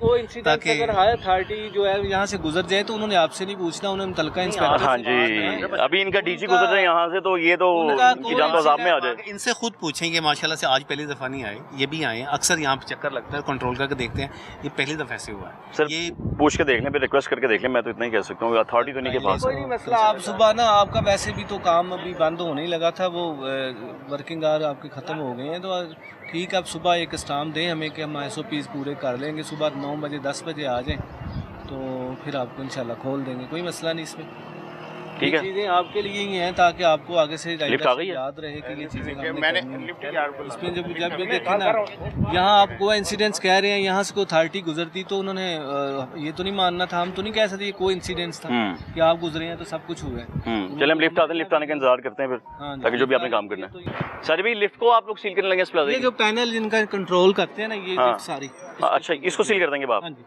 ताकि अगर हाई अथॉरिटी जो है यहाँ से गुजर जाए तो उन्होंने आपसे नहीं पूछना, उन्होंने मुतलका इंस्पेक्टर हाँ जी, अभी इनका डीजी गुजर जाए यहाँ से तो ये तो उनका इनकी जान तो अजाब में आ जाए। इनसे खुद पूछें, ये माशाल्लाह से आज पहली दफ़ा नहीं आए, ये भी आए हैं, अक्सर यहाँ पे चक्कर लगता है, कंट्रोल करके देखते हैं, ये पहली दफ़ा से हुआ है। सर ये पूछ के देख लें, फिर रिक्वेस्ट करके देख लें, मैं तो इतना ही कह सकता हूँ, अथॉरिटी तो नहीं के पास कोई नहीं मसला। आप सुबह ना आपका वैसे भी तो काम अभी बंद होने ही लगा था, वो वर्किंग आवर आपके ख़त्म हो गए हैं, तो ठीक है आप सुबह एक स्टाम्प दें हमें कि हम SOPs पूरे कर लेंगे, सुबह 9 बजे 10 बजे आ जाएं तो फिर आपको इंशाल्लाह खोल देंगे, कोई मसला नहीं इसमें। ठीक ये है। चीज़ें आपके लिए ही हैं ताकि आपको आगे से लिफ्ट आ गई है? याद रहे कि ये चीज़ें हमने मैंने करनी हैं। लिफ्ट की आड़ पर इसमें जब जब भी देखें ना, यहाँ आप कोई इंसिडेंट्स कह रहे हैं, यहाँ से कोई अथॉरिटी गुजरती तो उन्होंने ये तो नहीं मानना था, हम तो नहीं कह सकते ये कोई इंसिडेंट्स था कि आप गुजरे हैं तो सब कुछ हुआ है। चले हम लिफ्ट आते हैं, लिफ्ट आने का इंतजार करते हैं हाँ फिर, जी। ताकि जो भी आपने काम करना है। सर भाई लिफ्ट को आप लोग सील करने लगे इस प्लाजा ये की? जो पैनल जिनका कंट्रोल करते हैं ना, ये हाँ। लिफ्ट सारी, अच्छा इसको सील कर देंगे हाँ आप? जी।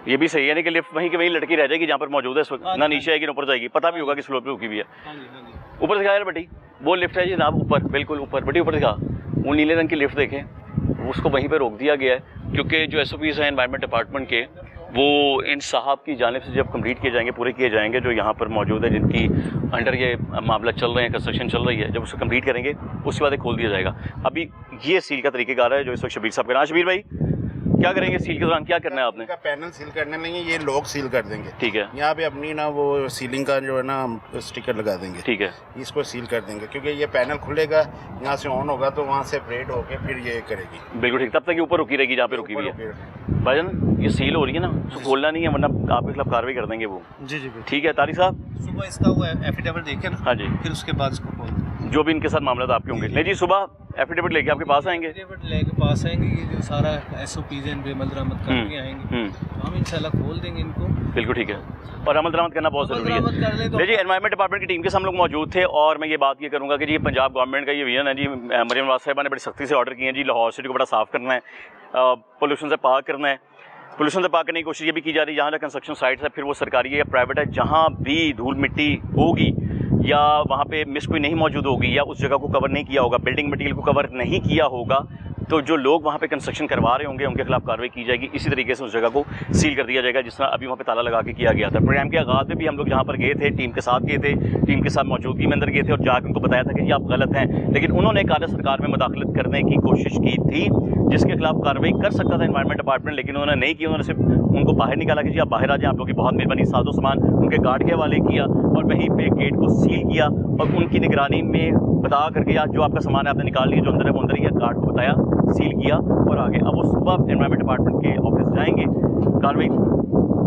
ये भी सही है, नहीं कि लिफ्ट वहीं की वहीं लटकी रह जाएगी जहाँ पर मौजूद है इस वक्त, ना नीचे आएगी ना ऊपर जाएगी, पता भी होगा किस फ्लोर पे रुकी हुई है। हाँ जी, हाँ जी। ऊपर दिखा यार बेटी, वो लिफ्ट है जी जनाब, ऊपर बिल्कुल ऊपर बेटी, ऊपर दिखा, वो नीले रंग की लिफ्ट देखें, उसको वहीं पर रोक दिया गया है क्योंकि जो SOPs हैं एनवायरनमेंट डिपार्टमेंट के, वो इन साहब की जानिब से जब कंप्लीट किए जाएंगे, पूरे किए जाएंगे, जो यहाँ पर मौजूद है जिनकी अंडर ये मामला चल रहे हैं, कंस्ट्रक्शन चल रही है, जब उसको कंप्लीट करेंगे उसके बाद खोल दिया जाएगा। अभी ये सील का तरीक़ेकार है जो इस वक्त शबीर साहब का। ना शबीर भाई क्या करेंगे सील के दौरान, क्या करना है आपने? का पैनल सील करने नहीं है, ये लॉक सील कर देंगे। ठीक है, यहाँ पे अपनी ना वो सीलिंग का जो है ना हम स्टिकर लगा देंगे, ठीक है, इसको सील कर देंगे क्योंकि ये पैनल खुलेगा, यहाँ से ऑन होगा तो वहाँ से ब्रेड होके फिर ये करेगी। बिल्कुल ठीक, तब तक ये ऊपर रुकी रहेगी जहाँ पे रुकी हुई है। भाईजान ये सील हो रही है ना, उसको खोलना नहीं है वरना आपके खिलाफ कार्रवाई कर देंगे वो। जी जी ठीक है तारिक साहब, सुबह इसका वो एफिडेविट देखे ना, हाँ जी, फिर उसके बाद इसको खोल दें। जो भी इनके साथ मामला था आपके होंगे। नहीं जी, सुबह एफिडेविट लेके आपके पास आएंगे, एफिडेविट लेके पास आएंगे, ये जो सारा SOPs इन पे अमल दरामद करके आएंगे, तो हम इंशाल्लाह खोल देंगे इनको। बिल्कुल ठीक है, और अमल दरामद करना बहुत ज़रूरी अमल दरामद कर है। लें तो- देखिए एनवायरनमेंट डिपार्टमेंट की टीम के साथ हम लोग मौजूद थे, और मैं ये बात ये करूँगा कि जी पंजाब गवर्नमेंट का ये विजन है जी, मरियम नवाज साहिबा ने बड़ी सख्ती से ऑर्डर किए हैं जी, लाहौर सिटी को बड़ा साफ़ करना है, पोल्यूशन से पाक करना है। पोल्यूशन से पाक करने की कोशिश ये भी की जा रही है, जहाँ जहाँ कंस्ट्रक्शन साइट्स है, फिर वो सरकारी है या प्राइवेट है, जहाँ भी धूल मिट्टी होगी या वहाँ पे मिस कोई नहीं मौजूद होगी या उस जगह को कवर नहीं किया होगा, बिल्डिंग मटेरियल को कवर नहीं किया होगा, तो जो लोग वहाँ पे कंस्ट्रक्शन करवा रहे होंगे उनके खिलाफ कार्रवाई की जाएगी। इसी तरीके से उस जगह को सील कर दिया जाएगा, जिस तरह अभी वहाँ पे ताला लगा के किया गया था। प्रोग्राम के आगाज़ में भी हम लोग जहाँ पर गए थे, टीम के साथ गए थे, टीम के साथ मौजूदगी में अंदर गए थे और जाकर उनको बताया था कि ये आप गलत हैं, लेकिन उन्होंने काले सरकार में मुदाखलत करने की कोशिश की थी, जिसके खिलाफ कार्रवाई कर सकता था एनवायरनमेंट डिपार्टमेंट, लेकिन उन्होंने नहीं की। उन्होंने सिर्फ उनको बाहर निकाला कि जी आप बाहर आ जाएं, आप लोगों की बहुत मेहरबानी, साजो सामान उनके गार्ड के हवाले किया और वहीं पे गेट को सील किया और उनकी निगरानी में बता करके या जो आपका सामान है आपने निकाल लिया, जो अंदर है वो अंदर ही है, गार्ड को बताया, सील किया और आगे। अब वो सुबह एनवायरनमेंट डिपार्टमेंट के ऑफिस जाएंगे, कार्रवाई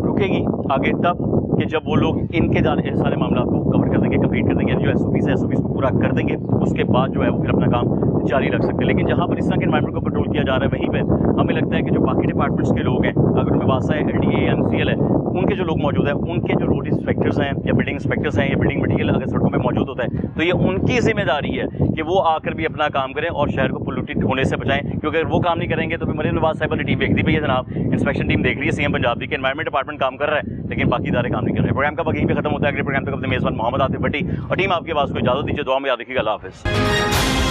रुकेगी आगे, तब कि जब वो लोग इनके सारे मामला को कवर कर देंगे, कंप्लीट कर देंगे, जो SOPs है SOPs को पूरा कर देंगे, उसके बाद जो है वो फिर अपना काम जारी रख सकते हैं। लेकिन जहाँ पर इस तरह के एनवायरनमेंट को कंट्रोल किया जा रहा है, वहीं पर हमें लगता है कि जो बाकी डिपार्टमेंट्स के लोग हैं, अगर उनमें वासा है, LDA, MCL है, उनके जो लोग मौजूद हैं, उनके जो रोड इंस्पेक्टर्स हैं या बिल्डिंग इंस्पेक्टर्स हैं या बिल्डिंग मटीरियल अगर सड़कों पे मौजूद होता है, तो ये उनकी जिम्मेदारी है कि वो आकर भी अपना काम करें और शहर को पोल्यूटेड होने से बचाएं। क्योंकि अगर वो काम नहीं करेंगे तो फिर मरीम नवाज साहब वाली टीम देखती भी है जनाब, इंस्पेक्शन टीम देख रही है, CM पंजाब की एनवायरनमेंट डिपार्टमेंट काम कर रहा है लेकिन बाकी इदारे काम नहीं कर रहे। प्रोग्राम का वक्त यहीं पे खत्म होता है। अगले प्रोग्राम तक अपने मेज़बान मोहम्मद आतिफ भट्टी और टीम आपकी आवाज़ को इजाज़त दीजिए। दुआ में याद रखिएगा। अल्लाह हाफ़िज़।